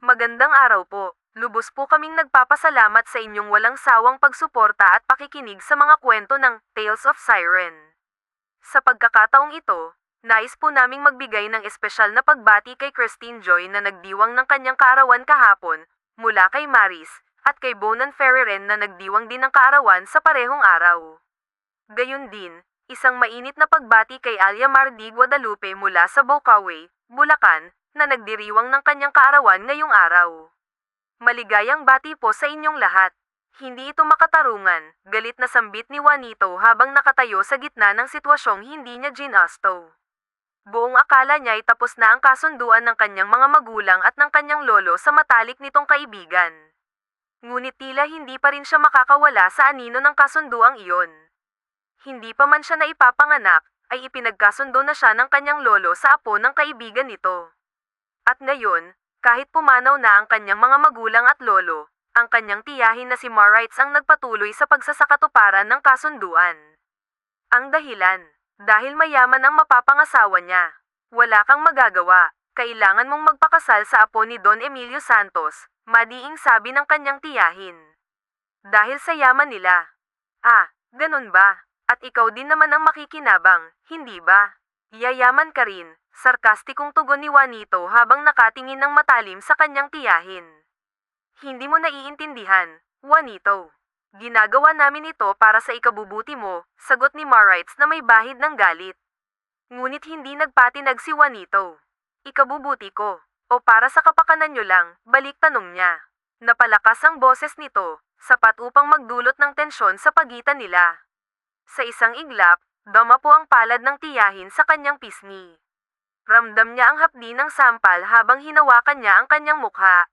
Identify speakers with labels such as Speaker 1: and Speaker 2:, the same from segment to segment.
Speaker 1: Magandang araw po. Lubos po kaming nagpapasalamat sa inyong walang sawang pagsuporta at pakikinig sa mga kwento ng Tales of Siren. Sa pagkakataong ito, nais po naming magbigay ng espesyal na pagbati kay Christine Joy na nagdiwang ng kanyang kaarawan kahapon, mula kay Maris, at kay Bonan Ferreren na nagdiwang din ng kaarawan sa parehong araw. Gayun din, isang mainit na pagbati kay Alia Mardi Guadalupe mula sa Bocaway, Bulacan, na nagdiriwang ng kanyang kaarawan ngayong araw. Maligayang bati po sa inyong lahat. Hindi ito makatarungan, galit na sambit ni Juanito habang nakatayo sa gitna ng sitwasyong hindi niya ginasto. Buong akala niya ay tapos na ang kasunduan ng kanyang mga magulang at ng kanyang lolo sa matalik nitong kaibigan. Ngunit tila hindi pa rin siya makakawala sa anino ng kasunduang iyon. Hindi pa man siya naipapanganak, ay ipinagkasundo na siya ng kanyang lolo sa apo ng kaibigan nito. At ngayon, kahit pumanaw na ang kanyang mga magulang at lolo, ang kanyang tiyahin na si Marites ang nagpatuloy sa pagsasakatuparan ng kasunduan. Ang dahilan, dahil mayaman ang mapapangasawa niya. Wala kang magagawa, kailangan mong magpakasal sa apo ni Don Emilio Santos, madiing sabi ng kanyang tiyahin. Dahil sa yaman nila. Ah, ganun ba? At ikaw din naman ang makikinabang, hindi ba? Yayaman ka rin, sarkastikong tugon ni Juanito habang nakatingin ng matalim sa kanyang tiyahin. Hindi mo naiintindihan, Juanito. Ginagawa namin ito para sa ikabubuti mo, sagot ni Marites na may bahid ng galit. Ngunit hindi nagpatinag si Juanito. Ikabubuti ko, o para sa kapakanan nyo lang, balik tanong niya. Napalakas ang boses nito, sapat upang magdulot ng tensyon sa pagitan nila. Sa isang iglap, dama po ang palad ng tiyahin sa kanyang pisngi. Ramdam niya ang hapdi ng sampal habang hinawakan niya ang kanyang mukha.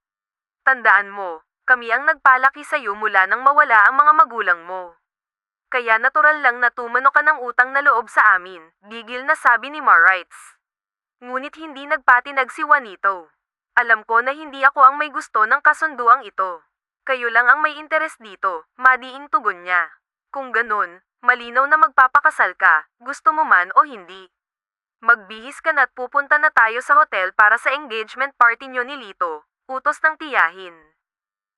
Speaker 1: Tandaan mo, kami ang nagpalaki sa iyo mula nang mawala ang mga magulang mo. Kaya natural lang na tumano ka ng utang na loob sa amin, gigil na sabi ni Marites. Ngunit hindi nagpatinag si Juanito. Alam ko na hindi ako ang may gusto ng kasunduang ito. Kayo lang ang may interes dito, madiing tugon niya. Kung ganun, malinaw na magpapakasal ka, gusto mo man o hindi. Magbihis ka na't pupunta na tayo sa hotel para sa engagement party nyo ni Lito, utos ng tiyahin.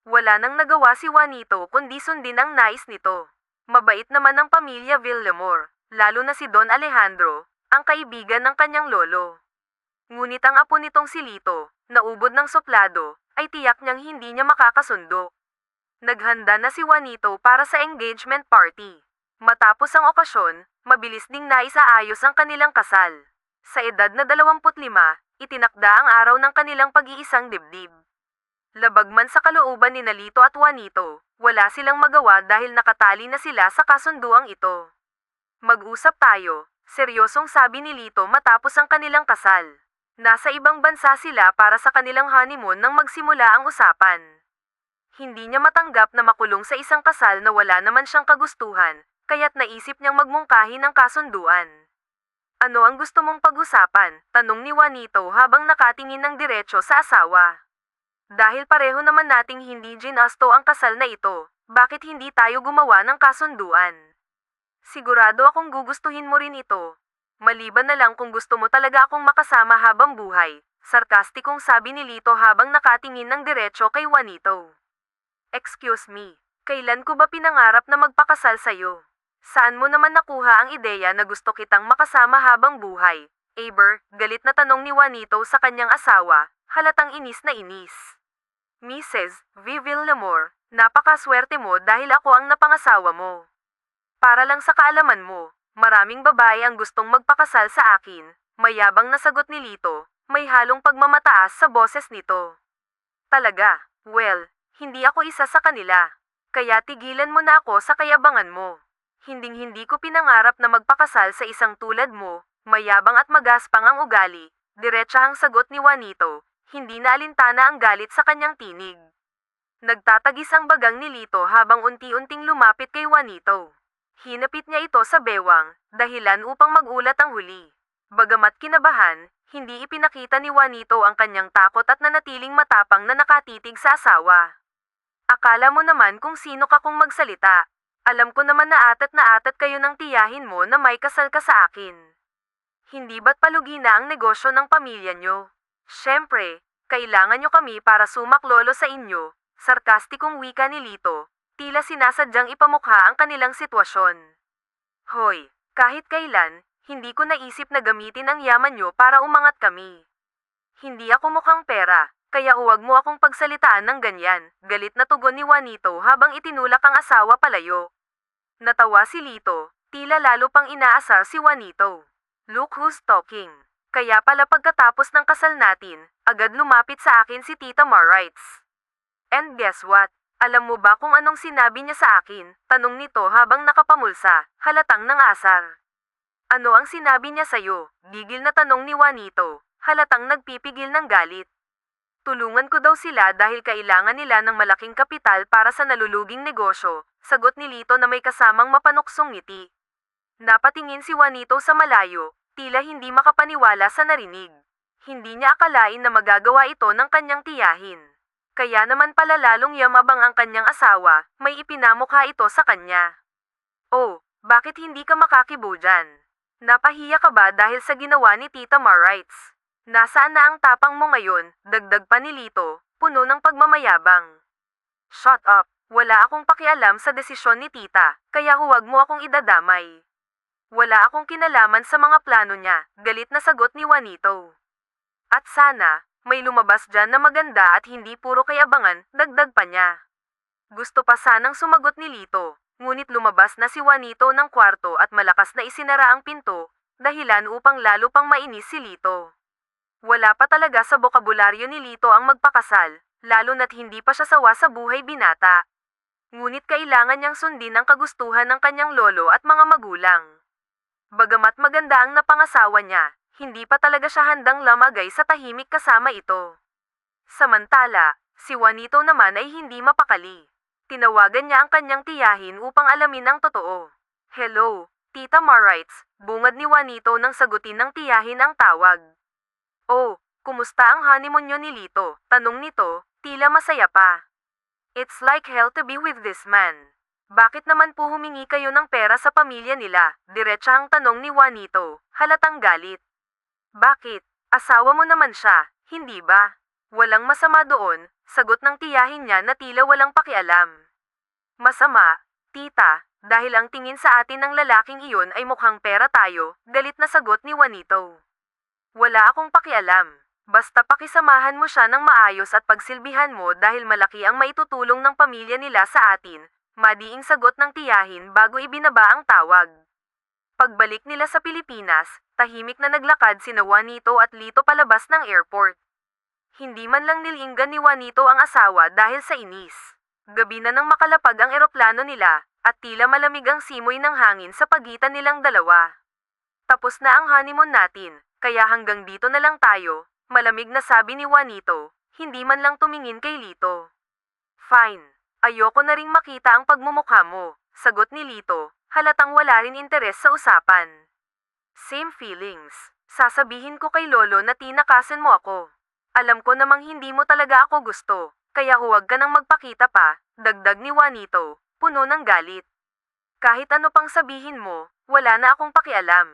Speaker 1: Wala nang nagawa si Juanito kundi sundin ang nais nito. Mabait naman ang pamilya Villamor, lalo na si Don Alejandro, ang kaibigan ng kanyang lolo. Ngunit ang apo nitong si Lito, na ubod ng suplado, ay tiyak niyang hindi niya makakasundo. Naghanda na si Juanito para sa engagement party. Matapos ang okasyon, mabilis ding naisaayos ang kanilang kasal. Sa edad na 25, itinakda ang araw ng kanilang pag-iisang dibdib. Labag man sa kalooban ni Nalito at Juanito, wala silang magawa dahil nakatali na sila sa kasunduang ito. Mag-usap tayo, seryosong sabi ni Lito matapos ang kanilang kasal. Nasa ibang bansa sila para sa kanilang honeymoon nang magsimula ang usapan. Hindi niya matanggap na makulong sa isang kasal na wala naman siyang kagustuhan, kaya't naisip niyang magmungkahi ng kasunduan. Ano ang gusto mong pag-usapan? Tanong ni Juanito habang nakatingin ng diretso sa asawa. Dahil pareho naman nating hindi ginasto ang kasal na ito, bakit hindi tayo gumawa ng kasunduan? Sigurado akong gugustuhin mo rin ito. Maliban na lang kung gusto mo talaga akong makasama habang buhay, sarkastikong sabi ni Lito habang nakatingin ng diretso kay Juanito. Excuse me, kailan ko ba pinangarap na magpakasal sa'yo? Saan mo naman nakuha ang ideya na gusto kitang makasama habang buhay? Aber, galit na tanong ni Juanito sa kanyang asawa, halatang inis na inis. Mrs. V. Villamor, napakaswerte mo dahil ako ang napangasawa mo. Para lang sa kaalaman mo, maraming babae ang gustong magpakasal sa akin, mayabang na sagot ni Lito, may halong pagmamataas sa boses nito. Talaga, well, hindi ako isa sa kanila. Kaya tigilan mo na ako sa kayabangan mo. Hinding-hindi ko pinangarap na magpakasal sa isang tulad mo, mayabang at magaspang ang ugali, diretsahang sagot ni Juanito, hindi na alintana ang galit sa kanyang tinig. Nagtatagis ang bagang ni Lito habang unti-unting lumapit kay Juanito. Hinapit niya ito sa bewang, dahilan upang magulat ang huli. Bagamat kinabahan, hindi ipinakita ni Juanito ang kanyang takot at nanatiling matapang na nakatitig sa asawa. Akala mo naman kung sino ka kung magsalita. Alam ko naman na atat kayo ng tiyahin mo na may kasal ka sa akin. Hindi ba't palugi na ang negosyo ng pamilya nyo? Siyempre, Kailangan nyo kami para sumaklolo sa inyo, sarkastikong wika ni Lito, tila sinasadyang ipamukha ang kanilang sitwasyon. Hoy, kahit kailan, hindi ko naisip na gamitin ang yaman nyo para umangat kami. Hindi ako mukhang pera, kaya huwag mo akong pagsalitaan ng ganyan, galit na tugon ni Juanito habang itinulak ang asawa palayo. Natawa si Lito, tila lalo pang inaasar si Juanito. Look who's talking. Kaya pala pagkatapos ng kasal natin, agad lumapit sa akin si Tita Marites. And guess what? Alam mo ba kung anong sinabi niya sa akin? Tanong nito habang nakapamulsa, halatang nangasar. Ano ang sinabi niya sa'yo? Gigil na tanong ni Juanito, halatang nagpipigil ng galit. Tulungan ko daw sila dahil kailangan nila ng malaking kapital para sa naluluging negosyo, sagot ni Lito na may kasamang mapanuksong ngiti. Napatingin si Juanito sa malayo, tila hindi makapaniwala sa narinig. Hindi niya akalain na magagawa ito ng kanyang tiyahin. Kaya naman pala lalong yamabang ang kanyang asawa, may ipinamukha ito sa kanya. Oh, bakit hindi ka makakibo dyan? Napahiya ka ba dahil sa ginawa ni Tita Marites? Nasaan na ang tapang mo ngayon? Dagdag pa ni Lito, puno ng pagmamayabang. Shut up, wala akong pakialam sa desisyon ni Tita, kaya huwag mo akong idadamay. Wala akong kinalaman sa mga plano niya, galit na sagot ni Juanito. At sana, may lumabas dyan na maganda at hindi puro kayabangan, dagdag pa niya. Gusto pa sanang sumagot ni Lito, ngunit lumabas na si Juanito ng kwarto at malakas na isinara ang pinto, dahilan upang lalo pang mainis si Lito. Wala pa talaga sa bokabularyo ni Lito ang magpakasal, lalo na't hindi pa siya sawa sa buhay binata. Ngunit kailangan niyang sundin ang kagustuhan ng kanyang lolo at mga magulang. Bagamat maganda ang napangasawa niya, hindi pa talaga siya handang lamagay sa tahimik kasama ito. Samantala, si Juanito naman ay hindi mapakali. Tinawagan niya ang kanyang tiyahin upang alamin ang totoo. Hello, Tita Marites, bungad ni Juanito nang sagutin ng tiyahin ang tawag. Oh, kumusta ang honeymoon niyo ni Lito? Tanong nito, tila masaya pa. It's like hell to be with this man. Bakit naman po humingi kayo ng pera sa pamilya nila? Diretsahang tanong ni Juanito, halatang galit. Bakit? Asawa mo naman siya, hindi ba? Walang masama doon, sagot ng tiyahin niya na tila walang pakialam. Masama, tita, dahil ang tingin sa atin ng lalaking iyon ay mukhang pera tayo, galit na sagot ni Juanito. Wala akong pakialam. Basta pakisamahan mo siya ng maayos at pagsilbihan mo dahil malaki ang maitutulong ng pamilya nila sa atin, madiing sagot ng tiyahin bago ibinaba ang tawag. Pagbalik nila sa Pilipinas, tahimik na naglakad sina Juanito at Lito palabas ng airport. Hindi man lang nilinggan ni Juanito ang asawa dahil sa inis. Gabi na nang makalapag ang eroplano nila, at tila malamig ang simoy ng hangin sa pagitan nilang dalawa. Tapos na ang honeymoon natin, kaya hanggang dito na lang tayo, malamig na sabi ni Juanito, hindi man lang tumingin kay Lito. Fine. Ayoko na ring makita ang pagmumukha mo, sagot ni Lito, halatang wala rin interes sa usapan. Same feelings. Sasabihin ko kay Lolo na tinakasan mo ako. Alam ko namang hindi mo talaga ako gusto, kaya huwag ka nang magpakita pa, dagdag ni Juanito, puno ng galit. Kahit ano pang sabihin mo, wala na akong pakialam.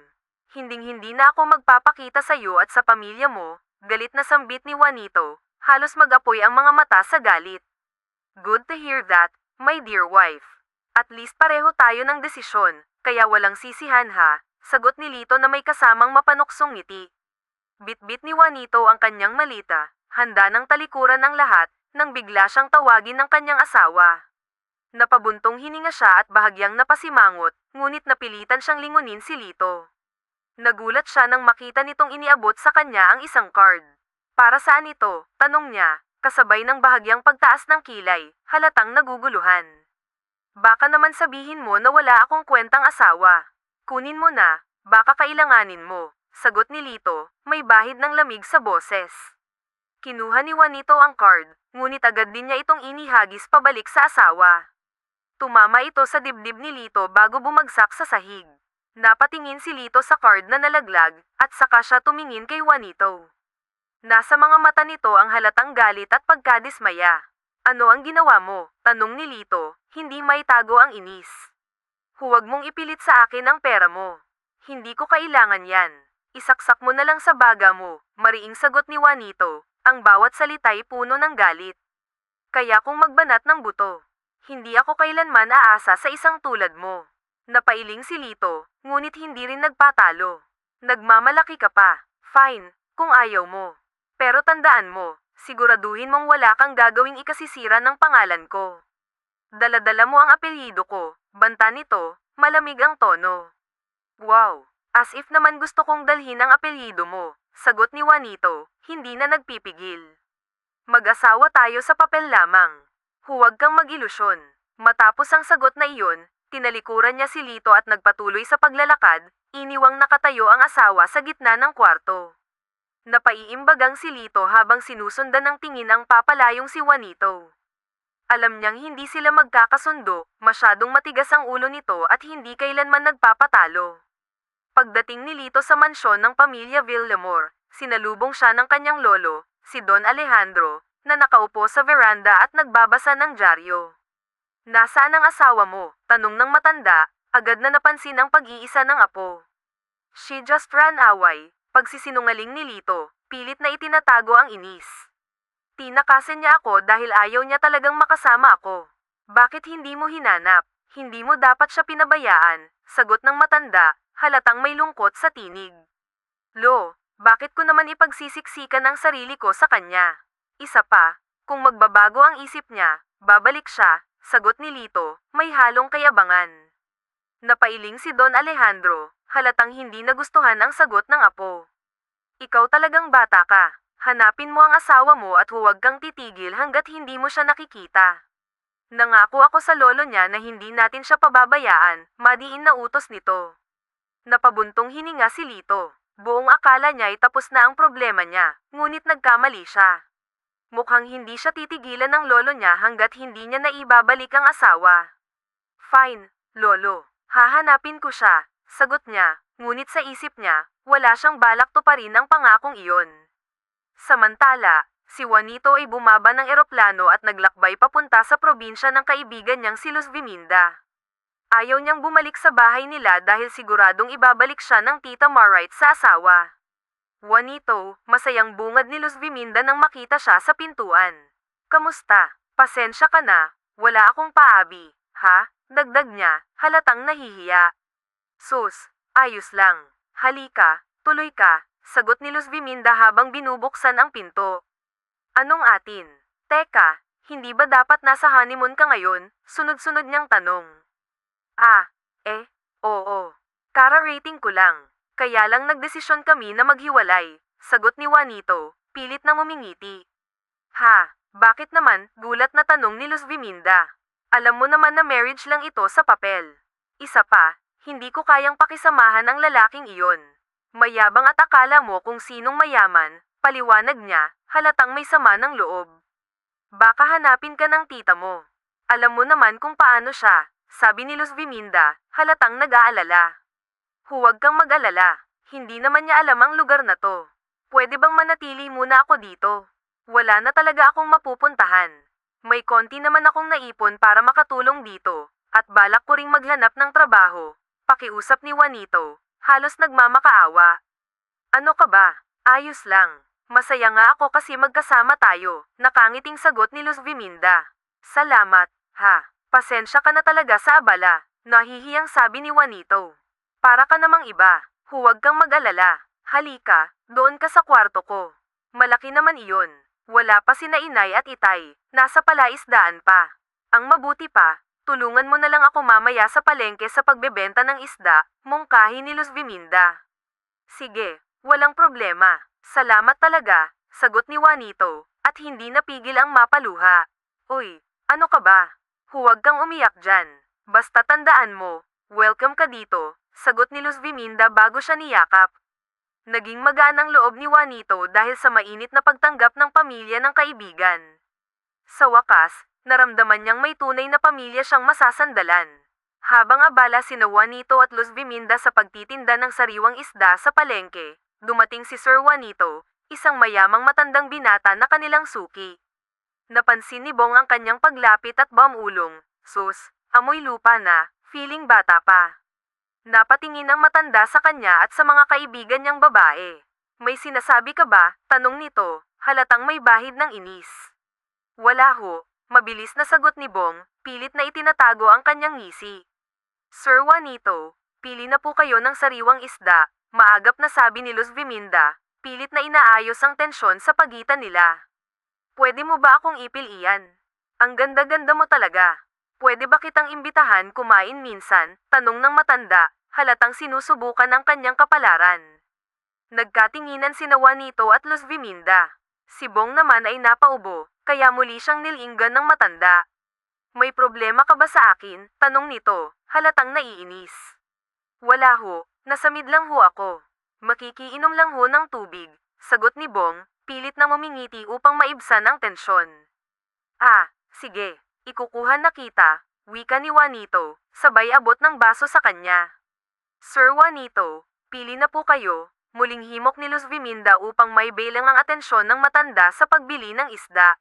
Speaker 1: Hinding-hindi na ako magpapakita sa iyo at sa pamilya mo, galit na sambit ni Juanito, halos mag-apoy ang mga mata sa galit. Good to hear that, my dear wife. At least pareho tayo ng desisyon, kaya walang sisihan ha, sagot ni Lito na may kasamang mapanuksong ngiti. Bit-bit ni Juanito ang kanyang malita, handa ng talikuran ng lahat, nang bigla siyang tawagin ng kanyang asawa. Napabuntong hininga siya at bahagyang napasimangot, ngunit napilitan siyang lingunin si Lito. Nagulat siya nang makita nitong iniabot sa kanya ang isang card. Para saan ito? Tanong niya, kasabay ng bahagyang pagtaas ng kilay, halatang naguguluhan. Baka naman sabihin mo na wala akong kwentang asawa. Kunin mo na, baka kailanganin mo, sagot ni Lito, may bahid ng lamig sa boses. Kinuha ni Juanito ang card, ngunit agad din niya itong inihagis pabalik sa asawa. Tumama ito sa dibdib ni Lito bago bumagsak sa sahig. Napatingin si Lito sa card na nalaglag, at saka siya tumingin kay Juanito. Nasa mga mata nito ang halatang galit at pagkadismaya. Ano ang ginawa mo? Tanong ni Lito, hindi maitago ang inis. Huwag mong ipilit sa akin ang pera mo. Hindi ko kailangan yan. Isaksak mo na lang sa baga mo, mariing sagot ni Juanito, Ang bawat salita'y puno ng galit. Kaya kung magbanat ng buto, hindi ako kailanman aasa sa isang tulad mo. Napailing si Lito, ngunit hindi rin nagpatalo. Nagmamalaki ka pa. Fine, kung ayaw mo. Pero tandaan mo, siguraduhin mong wala kang gagawing ikasisira ng pangalan ko. Daladala mo ang apelyido ko, banta nito, malamig ang tono. Wow, as if naman gusto kong dalhin ang apelyido mo, sagot ni Juanito, hindi na nagpipigil. Mag-asawa tayo sa papel lamang. Huwag kang mag-ilusyon. Matapos ang sagot na iyon, tinalikuran niya si Lito at nagpatuloy sa paglalakad, iniwang nakatayo ang asawa sa gitna ng kwarto. Napaiimbagang si Lito habang sinusundan ng tingin ang papalayong si Juanito. Alam niyang hindi sila magkakasundo, masyadong matigas ang ulo nito at hindi kailanman nagpapatalo. Pagdating ni Lito sa mansyon ng pamilya Villamor, sinalubong siya ng kanyang lolo, si Don Alejandro, na nakaupo sa veranda at nagbabasa ng dyaryo. Nasaan ang asawa mo? Tanong ng matanda, agad na napansin ang pag-iisa ng apo. She just ran away, pagsisinungaling ni Lito, pilit na itinatago ang inis. Tinakasan niya ako dahil ayaw niya talagang makasama ako. Bakit hindi mo hinanap? Hindi mo dapat siya pinabayaan, sagot ng matanda, halatang may lungkot sa tinig. Lo, bakit ko naman ipagsisiksikan ang sarili ko sa kanya? Isa pa, kung magbabago ang isip niya, babalik siya, sagot ni Lito, may halong kayabangan. Napailing si Don Alejandro, halatang hindi nagustuhan ang sagot ng apo. Ikaw talagang bata ka. Hanapin mo ang asawa mo at huwag kang titigil hanggat hindi mo siya nakikita. Nangako ako sa lolo niya na hindi natin siya pababayaan, madiin na utos nito. Napabuntong hininga si Lito. Buong akala niya ay tapos na ang problema niya, ngunit nagkamali siya. Mukhang hindi siya titigilan ng lolo niya hanggat hindi niya naibabalik ang asawa. Fine, lolo. Hahanapin ko siya, sagot niya, ngunit sa isip niya, wala siyang balak tuparin ang pangakong iyon. Samantala, si Juanito ay bumaba ng eroplano at naglakbay papunta sa probinsya ng kaibigan niyang si Luz Viminda. Ayaw niyang bumalik sa bahay nila dahil siguradong ibabalik siya ng tita Marite sa asawa. Juanito, masayang bungad ni Luz Viminda nang makita siya sa pintuan. Kamusta? Pasensya ka na, wala akong paabi, ha? Dagdag niya, halatang nahihiya. Sus, ayos lang. Halika, tuloy ka. Sagot ni Luz Viminda habang binubuksan ang pinto. Anong atin? Teka, hindi ba dapat nasa honeymoon ka ngayon? Sunod-sunod niyang tanong. Oo. Kara-rating ko lang. Kaya lang nagdesisyon kami na maghiwalay. Sagot ni Juanito, pilit na ngumingiti. Ha, bakit naman? Gulat na tanong ni Luz Viminda. Alam mo naman na marriage lang ito sa papel. Isa pa, hindi ko kayang pakisamahan ang lalaking iyon. Mayabang at akala mo kung sinong mayaman, paliwanag niya, halatang may sama ng loob. Baka hanapin ka ng tita mo. Alam mo naman kung paano siya, sabi ni Luz Viminda, halatang nag-aalala. Huwag kang mag-alala, hindi naman niya alam ang lugar na to. Pwede bang manatili muna ako dito? Wala na talaga akong mapupuntahan. May konti naman akong naipon para makatulong dito, at balak ko ring maghanap ng trabaho. Pakiusap ni Juanito. Halos nagmamakaawa. Ano ka ba? Ayos lang. Masaya nga ako kasi magkasama tayo, nakangiting sagot ni Luz Viminda. Salamat, ha. Pasensya ka na talaga sa abala, nahihiyang sabi ni Juanito. Para ka namang iba, huwag kang mag-alala. Halika, doon ka sa kwarto ko. Malaki naman iyon. Wala pa sina inay at itay, nasa palaisdaan pa. Ang mabuti pa, tulungan mo na lang ako mamaya sa palengke sa pagbebenta ng isda, mungkahi ni Luz Viminda. Sige, walang problema. Salamat talaga, sagot ni Juanito, at hindi napigil ang mapaluha. Uy, ano ka ba? Huwag kang umiyak dyan. Basta tandaan mo, welcome ka dito, sagot ni Luz Viminda bago siya niyakap. Naging magaan ang loob ni Juanito dahil sa mainit na pagtanggap ng pamilya ng kaibigan. Sa wakas, naramdaman niyang may tunay na pamilya siyang masasandalan. Habang abala sina Juanito at Luz Viminda sa pagtitinda ng sariwang isda sa palengke, dumating si Sir Juanito, isang mayamang matandang binata na kanilang suki. Napansin ni Bong ang kanyang paglapit at bamulong. Sus, amoy lupa na, feeling bata pa. Napatingin ang matanda sa kanya at sa mga kaibigan niyang babae. May sinasabi ka ba? Tanong nito, halatang may bahid ng inis. Wala ho, mabilis na sagot ni Bong, pilit na itinatago ang kanyang ngisi. Sir Juanito, pili na po kayo ng sariwang isda, maagap na sabi ni Luz Viminda, pilit na inaayos ang tensyon sa pagitan nila. Pwede mo ba akong ipil iyan? Ang ganda-ganda mo talaga. Pwede ba kitang imbitahan kumain minsan? Tanong ng matanda, halatang sinusubukan ang kanyang kapalaran. Nagkatinginan sina Juanito at Luz Viminda. Si Bong naman ay napaubo, kaya muli siyang nilinggan ng matanda. May problema ka ba sa akin? Tanong nito, halatang naiinis. Wala ho, nasamid lang ho ako. Makikiinom lang ho ng tubig, sagot ni Bong, pilit na ngumingiti upang maibsan ang tensyon. Ah, sige. Ikukuha na kita, wika ni Juanito, sabay abot ng baso sa kanya. Sir Juanito, pili na po kayo, muling himok ni Luz Viminda upang may belang ang atensyon ng matanda sa pagbili ng isda.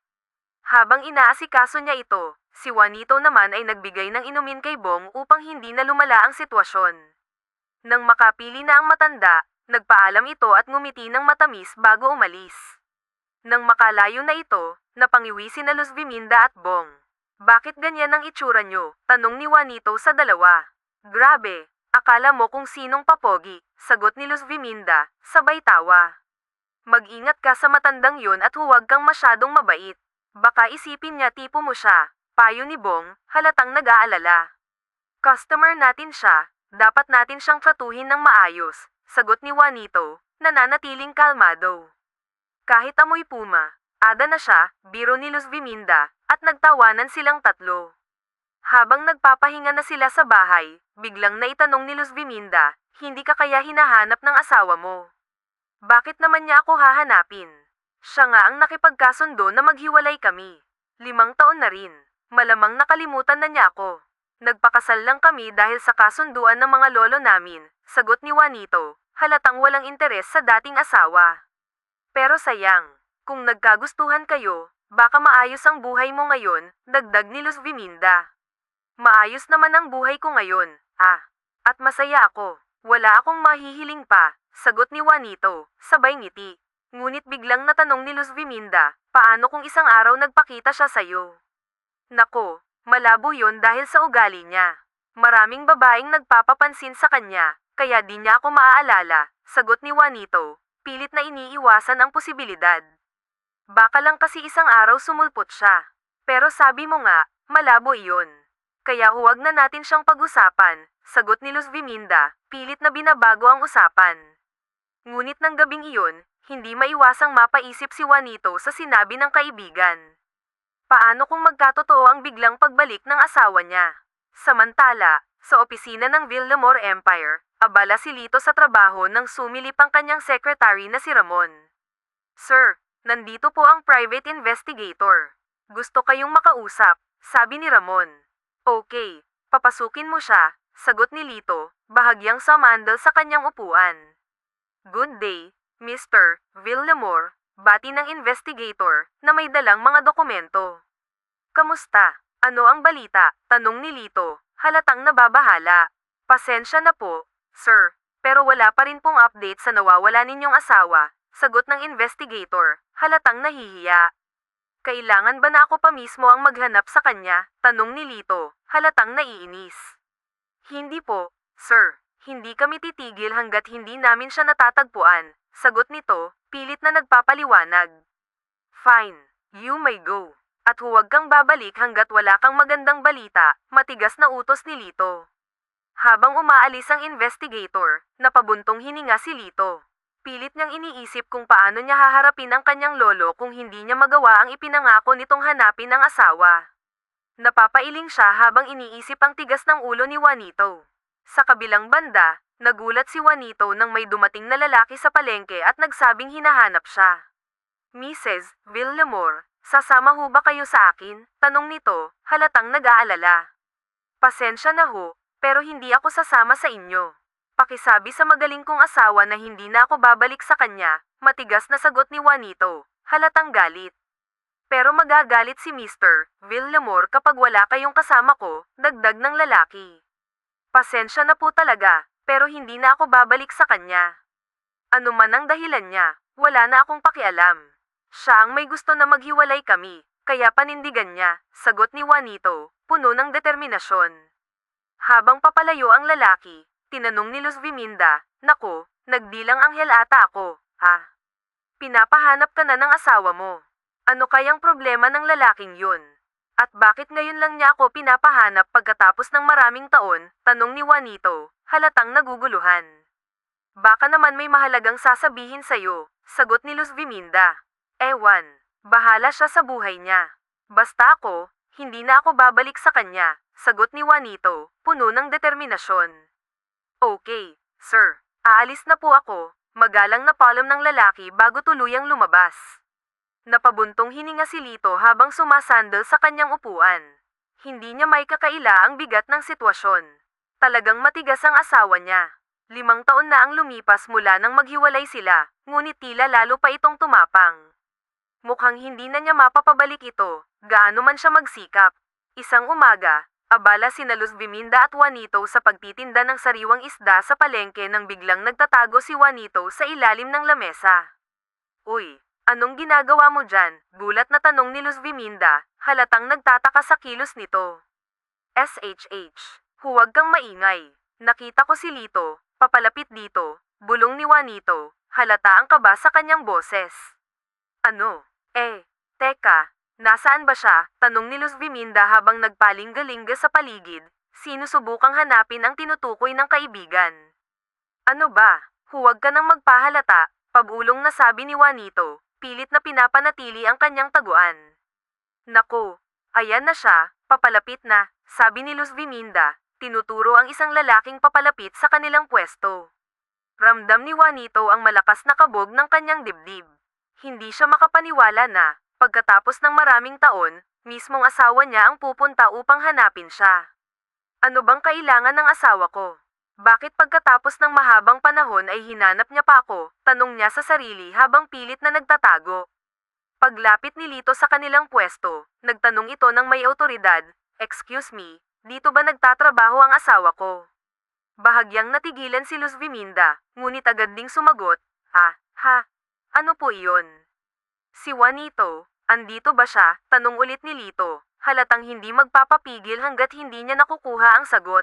Speaker 1: Habang inaasikaso niya ito, si Juanito naman ay nagbigay ng inumin kay Bong upang hindi na lumala ang sitwasyon. Nang makapili na ang matanda, nagpaalam ito at ngumiti ng matamis bago umalis. Nang makalayo na ito, napangiwi sina Luz Viminda at Bong. Bakit ganyan ang itsura nyo? Tanong ni Juanito sa dalawa. Grabe, akala mo kung sinong papogi, sagot ni Luz Viminda, sabay tawa. Mag-ingat ka sa matandang yun at huwag kang masyadong mabait. Baka isipin niya tipo mo siya, payo ni Bong, halatang nag-aalala. Customer natin siya, dapat natin siyang tratuhin ng maayos, sagot ni Juanito, nananatiling kalmado. Kahit amoy puma, ada na siya, biro ni Luz Viminda, at nagtawanan silang tatlo. Habang nagpapahinga na sila sa bahay, biglang naitanong ni Luz Viminda, hindi ka kaya hinahanap ng asawa mo? Bakit naman niya ako hahanapin? Siya nga ang nakipagkasundo na maghiwalay kami. 5 taon na rin, malamang nakalimutan na niya ako. Nagpakasal lang kami dahil sa kasunduan ng mga lolo namin, sagot ni Juanito, halatang walang interes sa dating asawa. Pero sayang, kung nagkagustuhan kayo, baka maayos ang buhay mo ngayon, dagdag ni Luz Viminda. Maayos naman ang buhay ko ngayon, at masaya ako. Wala akong mahihiling pa, sagot ni Juanito, sabay ngiti. Ngunit biglang natanong ni Luz Viminda, paano kung isang araw nagpakita siya sa'yo? Nako, malabo yun dahil sa ugali niya. Maraming babaeng nagpapapansin sa kanya, kaya di niya ako maaalala, sagot ni Juanito, pilit na iniiwasan ang posibilidad. Baka lang kasi isang araw sumulpot siya. Pero sabi mo nga, malabo iyon. Kaya huwag na natin siyang pag-usapan, sagot ni Luz Viminda, pilit na binabago ang usapan. Ngunit ng gabing iyon, hindi maiwasang mapaisip si Juanito sa sinabi ng kaibigan. Paano kung magkatotoo ang biglang pagbalik ng asawa niya? Samantala, sa opisina ng Villamor Empire, abala si Lito sa trabaho nang sumilip ang kanyang secretary na si Ramon. Sir, nandito po ang private investigator. Gusto kayong makausap, sabi ni Ramon. Okay, papasukin mo siya, sagot ni Lito, bahagyang sumandal sa kanyang upuan. Good day, Mr. Villamor, bati ng investigator na may dalang mga dokumento. Kamusta? Ano ang balita? Tanong ni Lito, halatang nababahala. Pasensya na po, sir, pero wala pa rin pong update sa nawawala ninyong asawa, sagot ng investigator, halatang nahihiya. Kailangan ba na ako pa mismo ang maghanap sa kanya? Tanong ni Lito, halatang naiinis. Hindi po, sir. Hindi kami titigil hanggat hindi namin siya natatagpuan, sagot nito, pilit na nagpapaliwanag. Fine, you may go. At huwag kang babalik hanggat wala kang magandang balita, matigas na utos ni Lito. Habang umaalis ang investigator, napabuntong hininga si Lito. Pilit niyang iniisip kung paano niya haharapin ang kanyang lolo kung hindi niya magawa ang ipinangako nitong hanapin ang asawa. Napapailing siya habang iniisip ang tigas ng ulo ni Juanito. Sa kabilang banda, nagulat si Juanito nang may dumating na lalaki sa palengke at nagsabing hinahanap siya. Mrs. Villamor, sasama ho ba kayo sa akin? Tanong nito, halatang nag-aalala. Pasensya na ho, pero hindi ako sasama sa inyo. Pakisabi sa magaling kong asawa na hindi na ako babalik sa kanya, matigas na sagot ni Juanito, halatang galit. Pero magagalit si Mr. Villamor kapag wala kayong kasama ko, dagdag ng lalaki. Pasensya na po talaga, pero hindi na ako babalik sa kanya. Ano man ang dahilan niya, wala na akong pakialam. Siya ang may gusto na maghiwalay kami, kaya panindigan niya, sagot ni Juanito, puno ng determinasyon. Habang papalayo ang lalaki, tinanong ni Luz Viminda, "Naku, nagdilang anghel ata ako, ha? Pinapahanap ka na ng asawa mo. Ano kayang problema ng lalaking yun? At bakit ngayon lang niya ako pinapahanap pagkatapos ng maraming taon?" Tanong ni Juanito, halatang naguguluhan. "Baka naman may mahalagang sasabihin sa'yo," sagot ni Luz Viminda. "Ewan, bahala siya sa buhay niya. Basta ako, hindi na ako babalik sa kanya," sagot ni Juanito, puno ng determinasyon. "Okay, sir. Aalis na po ako," magalang na palom ng lalaki bago tuluyang lumabas. Napabuntong hininga si Lito habang sumasandal sa kanyang upuan. Hindi niya may kakaila ang bigat ng sitwasyon. Talagang matigas ang asawa niya. 5 taon na ang lumipas mula nang maghiwalay sila, ngunit tila lalo pa itong tumapang. Mukhang hindi na niya mapapabalik ito, gaano man siya magsikap. Isang umaga, abala sina Luz Viminda at Juanito sa pagtitinda ng sariwang isda sa palengke nang biglang nagtatago si Juanito sa ilalim ng lamesa. "Uy, anong ginagawa mo dyan?" gulat na tanong ni Luz Viminda, halatang nagtataka sa kilos nito. "SHH, huwag kang maingay. Nakita ko si Lito, papalapit dito," bulong ni Juanito, halata ang kaba sa kanyang boses. "Ano? Teka, nasaan ba siya?" tanong ni Luz Viminda habang nagpaling-galing sa paligid, sinusubukang hanapin ang tinutukoy ng kaibigan. "Ano ba? Huwag ka nang magpahalata," pabulong na sabi ni Juanito, pilit na pinapanatili ang kanyang taguan. "Naku, ayan na siya, papalapit na," sabi ni Luz Viminda, tinuturo ang isang lalaking papalapit sa kanilang pwesto. Ramdam ni Juanito ang malakas na kabog ng kanyang dibdib. Hindi siya makapaniwala na, pagkatapos ng maraming taon, mismong asawa niya ang pupunta upang hanapin siya. "Ano bang kailangan ng asawa ko? Bakit pagkatapos ng mahabang panahon ay hinanap niya pa ako?" tanong niya sa sarili habang pilit na nagtatago. Paglapit ni Lito sa kanilang pwesto, nagtanong ito ng may autoridad, "Excuse me, dito ba nagtatrabaho ang asawa ko?" Bahagyang natigilan si Luz Viminda, ngunit agad ding sumagot, Ano po iyon?" "Si Juanito, andito ba siya?" tanong ulit ni Lito, halatang hindi magpapapigil hanggat hindi niya nakukuha ang sagot.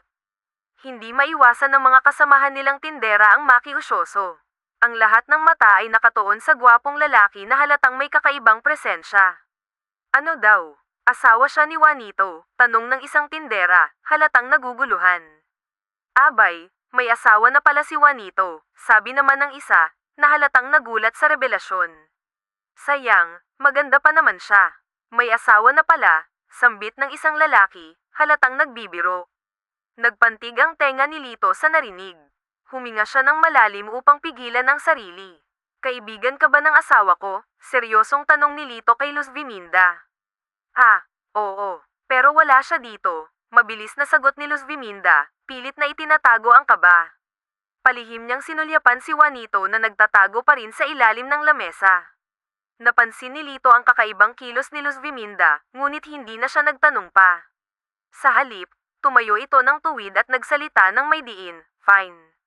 Speaker 1: Hindi maiwasan ng mga kasamahan nilang tindera ang makiusyoso. Ang lahat ng mata ay nakatuon sa gwapong lalaki na halatang may kakaibang presensya. "Ano daw? Asawa siya ni Juanito?" tanong ng isang tindera, halatang naguguluhan. "Abay, may asawa na pala si Juanito," sabi naman ng isa, na halatang nagulat sa revelasyon. "Sayang, maganda pa naman siya. May asawa na pala," sambit ng isang lalaki, halatang nagbibiro. Nagpantig ang tenga ni Lito sa narinig. Huminga siya ng malalim upang pigilan ang sarili. "Kaibigan ka ba ng asawa ko?" seryosong tanong ni Lito kay Luz Viminda. Oo, pero wala siya dito," mabilis na sagot ni Luz Viminda, pilit na itinatago ang kaba. Palihim niyang sinulyapan si Juanito na nagtatago pa rin sa ilalim ng lamesa. Napansin ni Lito ang kakaibang kilos ni Luz Viminda, ngunit hindi na siya nagtanong pa. Sa halip, tumayo ito ng tuwid at nagsalita ng may diin, "Fine.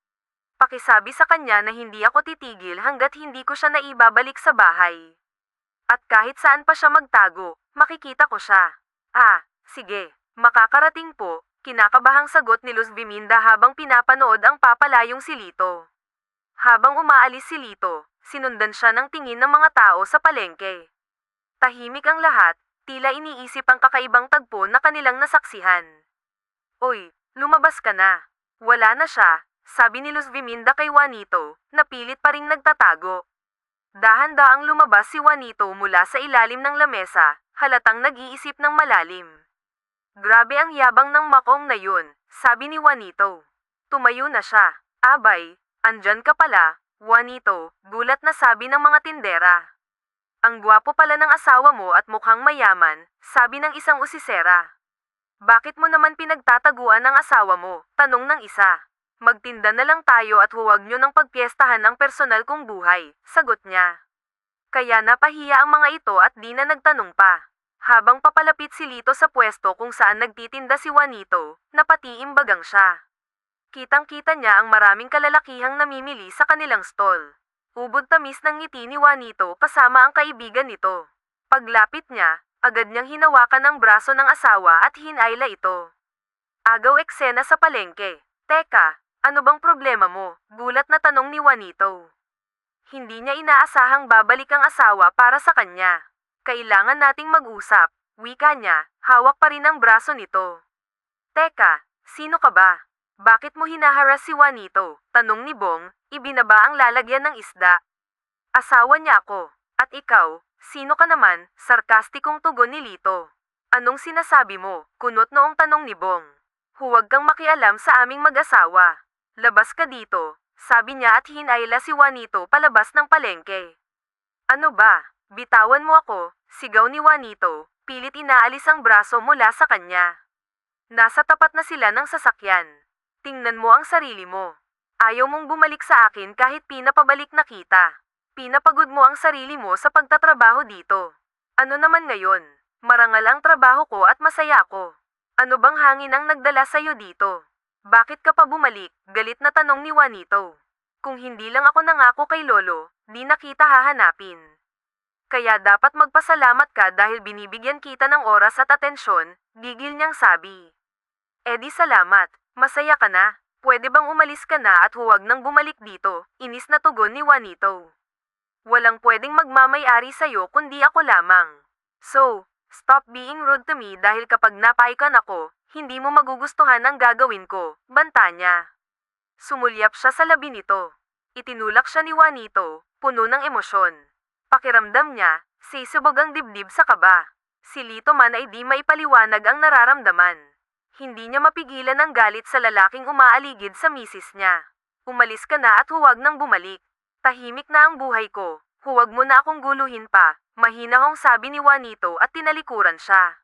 Speaker 1: Pakisabi sa kanya na hindi ako titigil hanggat hindi ko siya naibabalik sa bahay. At kahit saan pa siya magtago, makikita ko siya." Sige, makakarating po," kinakabahang sagot ni Luz Viminda habang pinapanood ang papalayong si Lito. Habang umaalis si Lito, sinundan siya ng tingin ng mga tao sa palengke. Tahimik ang lahat, tila iniisip ang kakaibang tagpo na kanilang nasaksihan. "Uy, lumabas ka na. Wala na siya," sabi ni Luz Viminda kay Juanito, na pilit pa ring nagtatago. Dahan-daang lumabas si Juanito mula sa ilalim ng lamesa, halatang nag-iisip ng malalim. "Grabe ang yabang ng makong na yun," sabi ni Juanito. Tumayo na siya. "Abay, andyan ka pala, Juanito," gulat na sabi ng mga tindera. "Ang gwapo pala ng asawa mo at mukhang mayaman," sabi ng isang usisera. "Bakit mo naman pinagtataguan ang asawa mo?" tanong ng isa. "Magtinda na lang tayo at huwag nyo nang pagpiestahan ang personal kong buhay," sagot niya. Kaya napahiya ang mga ito at di na nagtanong pa. Habang papalapit si Lito sa pwesto kung saan nagtitinda si Juanito, napatiimbagang siya. Kitang-kita niya ang maraming kalalakihang namimili sa kanilang stall. Ubod tamis ng ngiti ni Juanito kasama ang kaibigan nito. Paglapit niya, agad niyang hinawakan ang braso ng asawa at hinayla ito. Agaw eksena sa palengke. Teka, ano bang problema mo? Gulat na tanong ni Juanito. Hindi niya inaasahang babalik ang asawa para sa kanya. Kailangan nating mag-usap, wika niya, hawak pa rin ang braso nito. Teka, sino ka ba? Bakit mo hinaharas si Juanito? Tanong ni Bong, ibinaba ang lalagyan ng isda. Asawa niya ako. At ikaw, sino ka naman? Sarkastikong tugon ni Lito. Anong sinasabi mo? Kunot noong tanong ni Bong. Huwag kang makialam sa aming mag-asawa. Labas ka dito, sabi niya at hinayla si Juanito palabas ng palengke. Ano ba? Bitawan mo ako, sigaw ni Juanito, pilit inaalis ang braso mula sa kanya. Nasa tapat na sila ng sasakyan. Tingnan mo ang sarili mo. Ayaw mong bumalik sa akin kahit pinapabalik na kita. Pinapagod mo ang sarili mo sa pagtatrabaho dito. Ano naman ngayon? Marangal ang trabaho ko at masaya ako. Ano bang hangin ang nagdala sa'yo dito? Bakit ka pa bumalik? Galit na tanong ni Juanito. Kung hindi lang ako nangako kay Lolo, di na kita hahanapin. Kaya dapat magpasalamat ka dahil binibigyan kita ng oras at atensyon, gigil niyang sabi. Di salamat, masaya ka na. Pwede bang umalis ka na at huwag nang bumalik dito? Inis na tugon ni Juanito. Walang pwedeng magmamay-ari sa'yo kundi ako lamang. So, stop being rude to me dahil kapag napaikan ako, hindi mo magugustuhan ang gagawin ko, banta niya. Sumulyap siya sa labi nito. Itinulak siya ni Juanito, puno ng emosyon. Pakiramdam niya, sisubog ang dibdib sa kaba. Si Lito man ay di maipaliwanag ang nararamdaman. Hindi niya mapigilan ang galit sa lalaking umaaligid sa misis niya. Umalis ka na at huwag nang bumalik. Tahimik na ang buhay ko, huwag mo na akong guluhin pa, mahinahong sabi ni Juanito at tinalikuran siya.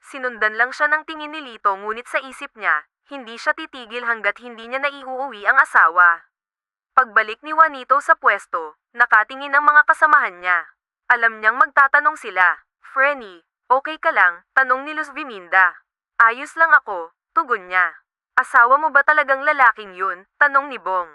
Speaker 1: Sinundan lang siya ng tingin ni Lito ngunit sa isip niya, hindi siya titigil hanggat hindi niya naiuuwi ang asawa. Pagbalik ni Juanito sa pwesto, nakatingin ang mga kasamahan niya. Alam niyang magtatanong sila. Frenny, okay ka lang? Tanong ni Luz Viminda. Ayos lang ako, tugon niya. Asawa mo ba talagang lalaking yun? Tanong ni Bong.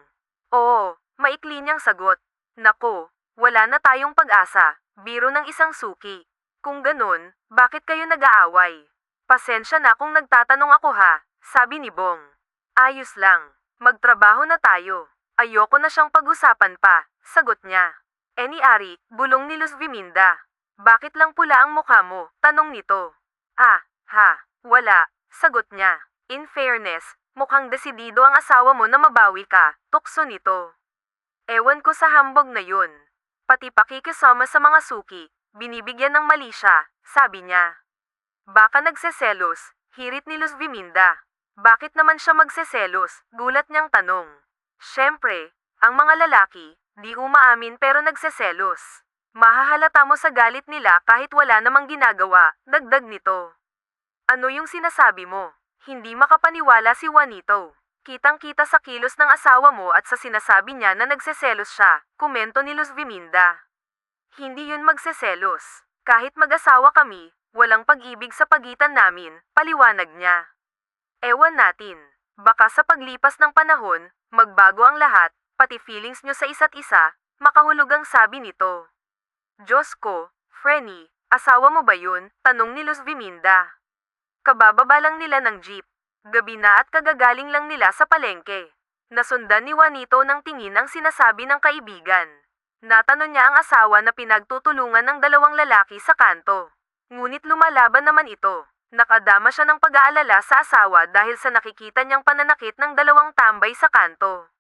Speaker 1: Oo, maikli niyang sagot. Nako, wala na tayong pag-asa, biro ng isang suki. Kung ganun, bakit kayo nag-aaway? Pasensya na kung nagtatanong ako ha, sabi ni Bong. Ayos lang, magtrabaho na tayo. Ayoko na siyang pag-usapan pa, sagot niya. Ni Ari, bulong ni Luz Viminda. Bakit lang pula ang mukha mo? Tanong nito. Wala, sagot niya. In fairness, mukhang desidido ang asawa mo na mabawi ka, tukso nito. Ewan ko sa hambog na yun. Pati pakikisama sa mga suki, binibigyan ng mali siya, sabi niya. Baka nagseselos, hirit ni Luz Viminda. Bakit naman siya magseselos? Gulat niyang tanong. Siyempre, ang mga lalaki, di umaamin pero nagseselos. Mahahalata mo sa galit nila kahit wala namang ginagawa, dagdag nito. Ano yung sinasabi mo? Hindi makapaniwala si Juanito. Kitang-kita sa kilos ng asawa mo at sa sinasabi niya na nagseselos siya, komento ni Luz Viminda. Hindi yun magseselos. Kahit mag-asawa kami, walang pag-ibig sa pagitan namin, paliwanag niya. Ewan natin. Baka sa paglipas ng panahon, magbago ang lahat, pati feelings nyo sa isa't isa, makahulog ang sabi nito. Diyos ko, Frenny, asawa mo ba yun? Tanong ni Luz Viminda. Kabababa lang nila ng jeep. Gabi na at kagagaling lang nila sa palengke. Nasundan ni Juanito ng tingin ang sinasabi ng kaibigan. Natanong niya ang asawa na pinagtutulungan ng dalawang lalaki sa kanto. Ngunit lumalaban naman ito. Nakadama siya ng pag-aalala sa asawa dahil sa nakikita niyang pananakit ng dalawang tambay sa kanto.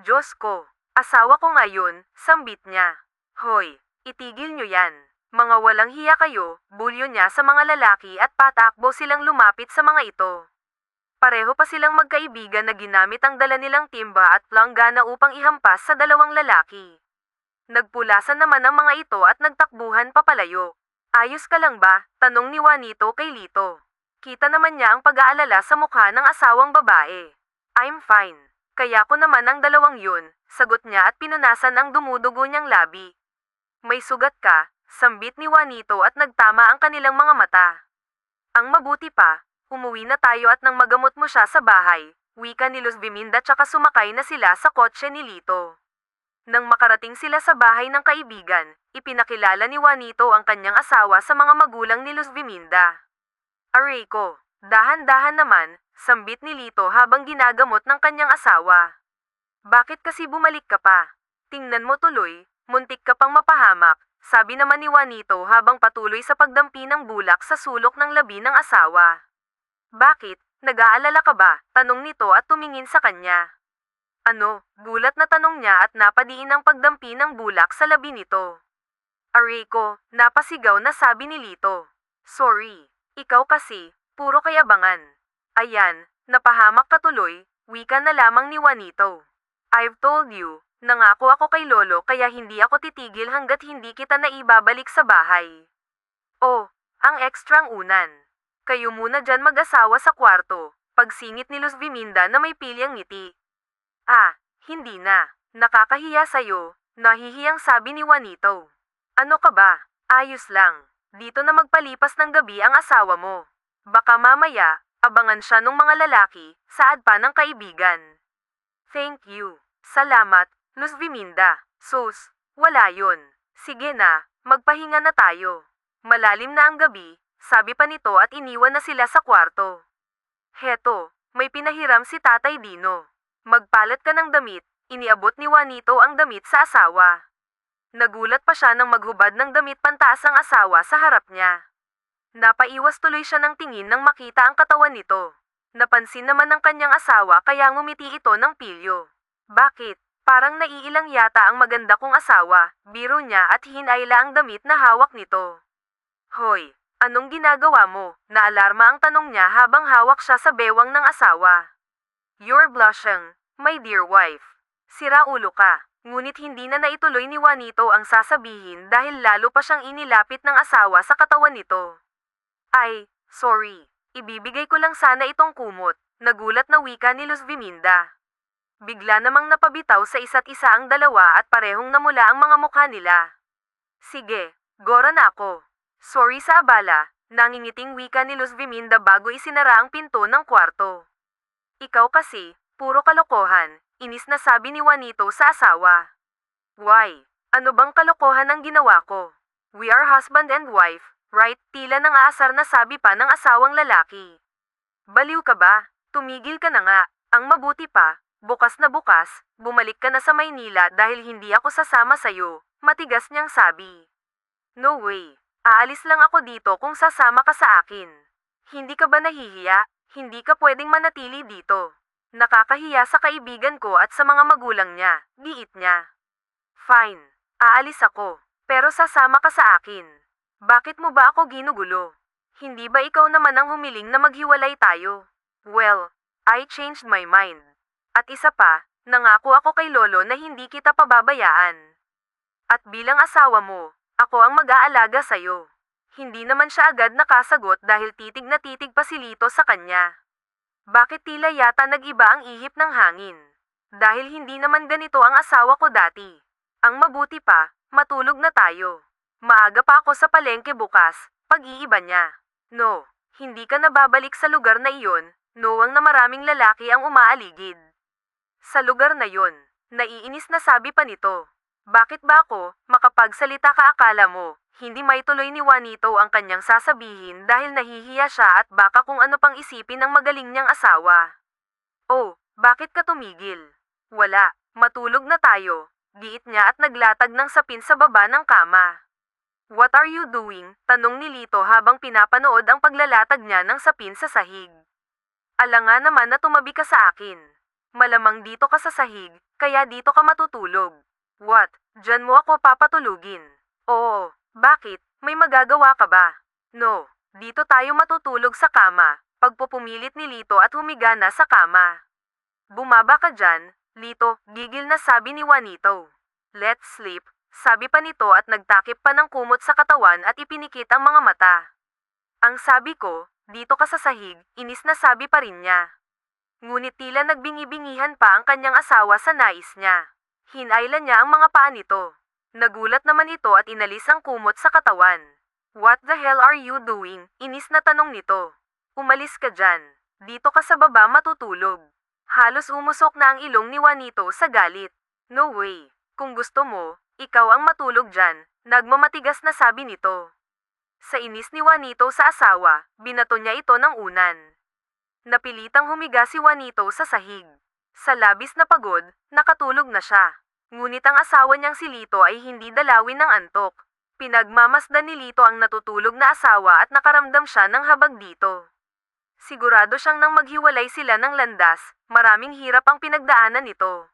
Speaker 1: Diyos ko, asawa ko ngayon, sambit niya. Hoy, itigil niyo yan. Mga walang hiya kayo, bulyo niya sa mga lalaki at patakbo silang lumapit sa mga ito. Pareho pa silang magkaibigan na ginamit ang dala nilang timba at planggana upang ihampas sa dalawang lalaki. Nagpulasan naman ang mga ito at nagtakbuhan papalayo. Ayos ka lang ba? Tanong ni Juanito kay Lito. Kita naman niya ang pag-aalala sa mukha ng asawang babae. I'm fine. Kaya ko naman ang dalawang yun, sagot niya at pinunasan ang dumudugo niyang labi. May sugat ka, sambit ni Juanito at nagtama ang kanilang mga mata. Ang mabuti pa, umuwi na tayo at nang magamot mo siya sa bahay, wika ni Luz Viminda tsaka sumakay na sila sa kotse ni Lito. Nang makarating sila sa bahay ng kaibigan, ipinakilala ni Juanito ang kanyang asawa sa mga magulang ni Luz Viminda. Aray ko, dahan-dahan naman, sambit ni Lito habang ginagamot ng kanyang asawa. Bakit kasi bumalik ka pa? Tingnan mo tuloy, muntik ka pang mapahamak, sabi naman ni Juanito habang patuloy sa pagdampi ng bulak sa sulok ng labi ng asawa. Bakit? Nag-aalala ka ba? Tanong nito at tumingin sa kanya. Ano? Gulat na tanong niya at napadiin ang pagdampi ng bulak sa labi nito. Aray ko, napasigaw na sabi ni Lito. Sorry. Ikaw kasi, puro kayabangan. Ayan, napahamak ka tuloy, wika na lamang ni Juanito. I've told you, nangako ako kay Lolo kaya hindi ako titigil hanggat hindi kita naibabalik sa bahay. Oh, ang ekstrang unan. Kayo muna dyan mag-asawa sa kwarto, pagsingit ni Luz Viminda na may pilyang ngiti. Ah, hindi na. Nakakahiya sa'yo, nahihiyang sabi ni Juanito. Ano ka ba? Ayos lang. Dito na magpalipas ng gabi ang asawa mo. Baka mamaya, abangan siya ng mga lalaki, saad pa ng kaibigan. Thank you. Salamat, Luz Viminda. Sus, wala yun. Sige na, magpahinga na tayo. Malalim na ang gabi, sabi pa nito at iniwan na sila sa kwarto. Heto, may pinahiram si Tatay Dino. Magpalat ka ng damit, iniabot ni Juanito ang damit sa asawa. Nagulat pa siya nang maghubad ng damit pantaas ang asawa sa harap niya. Napaiwas tuloy siya ng tingin nang makita ang katawan nito. Napansin naman ng kanyang asawa kaya ngumiti ito ng pilyo. Bakit? Parang naiilang yata ang maganda kong asawa, biro niya at hinayla ang damit na hawak nito. Hoy, anong ginagawa mo? Naalarma ang tanong niya habang hawak siya sa bewang ng asawa. You're blushing, my dear wife. Sira ulo ka. Ngunit hindi na naituloy ni Juanito ang sasabihin dahil lalo pa siyang inilapit ng asawa sa katawan nito. Ay, sorry. Ibibigay ko lang sana itong kumot, nagulat na wika ni Luz Viminda. Bigla namang napabitaw sa isa't isa ang dalawa at parehong namula ang mga mukha nila. Sige, gora na ako. Sorry sa abala, nangingiting wika ni Luz Viminda bago isinara ang pinto ng kwarto. Ikaw kasi, puro kalokohan. Inis na sabi ni Juanito sa asawa. Why? Ano bang kalokohan ang ginawa ko? We are husband and wife, right? Tila nang aasar na sabi pa ng asawang lalaki. Baliw ka ba? Tumigil ka na nga. Ang mabuti pa, bukas na bukas, bumalik ka na sa Maynila dahil hindi ako sasama sa'yo, matigas niyang sabi. No way. Aalis lang ako dito kung sasama ka sa akin. Hindi ka ba nahihiya? Hindi ka pwedeng manatili dito. Nakakahiya sa kaibigan ko at sa mga magulang niya, giit niya. Fine, aalis ako, pero sasama ka sa akin. Bakit mo ba ako ginugulo? Hindi ba ikaw naman ang humiling na maghiwalay tayo? Well, I changed my mind. At isa pa, nangako ako kay Lolo na hindi kita pababayaan. At bilang asawa mo, ako ang mag-aalaga sa'yo. Hindi naman siya agad nakasagot dahil titig na titig pa si Lito sa kanya. Bakit tila yata nag-iba ang ihip ng hangin? Dahil hindi naman ganito ang asawa ko dati. Ang mabuti pa, matulog na tayo. Maaga pa ako sa palengke bukas, pag-iiba niya. No, hindi ka nababalik sa lugar na iyon, nuwang na maraming lalaki ang umaaligid. Sa lugar na yon, naiinis na sabi pa nito. Bakit ba ako, makapagsalita ka akala mo? Hindi maituloy ni Juanito ang kanyang sasabihin dahil nahihiya siya at baka kung ano pang isipin ng magaling niyang asawa. Oh, bakit ka tumigil? Wala, matulog na tayo, giit niya at naglatag ng sapin sa baba ng kama. What are you doing? Tanong ni Lito habang pinapanood ang paglalatag niya ng sapin sa sahig. Alangan naman na tumabi ka sa akin. Malamang dito ka sa sahig, kaya dito ka matutulog. What? Diyan mo ako papatulugin? Oo. Bakit? May magagawa ka ba? No, dito tayo matutulog sa kama, pagpupumilit ni Lito at humiga na sa kama. Bumaba ka dyan, Lito, gigil na sabi ni Juanito. Let's sleep, sabi pa nito at nagtakip pa ng kumot sa katawan at ipinikit ang mga mata. Ang sabi ko, dito ka sa sahig, inis na sabi pa rin niya. Ngunit tila nagbingi-bingihan pa ang kanyang asawa sa nais niya. Hinaylan niya ang mga paa nito. Nagulat naman ito at inalis ang kumot sa katawan. What the hell are you doing? Inis na tanong nito. Umalis ka dyan. Dito ka sa baba matutulog. Halos umusok na ang ilong ni Juanito sa galit. No way. Kung gusto mo, ikaw ang matulog dyan, nagmamatigas na sabi nito. Sa inis ni Juanito sa asawa, binato niya ito ng unan. Napilitang humiga si Juanito sa sahig. Sa labis na pagod, nakatulog na siya. Ngunit ang asawa niyang si Lito ay hindi dalawin ng antok. Pinagmamasdan ni Lito ang natutulog na asawa at nakaramdam siya ng habag dito. Sigurado siyang nang maghiwalay sila ng landas, maraming hirap ang pinagdaanan nito.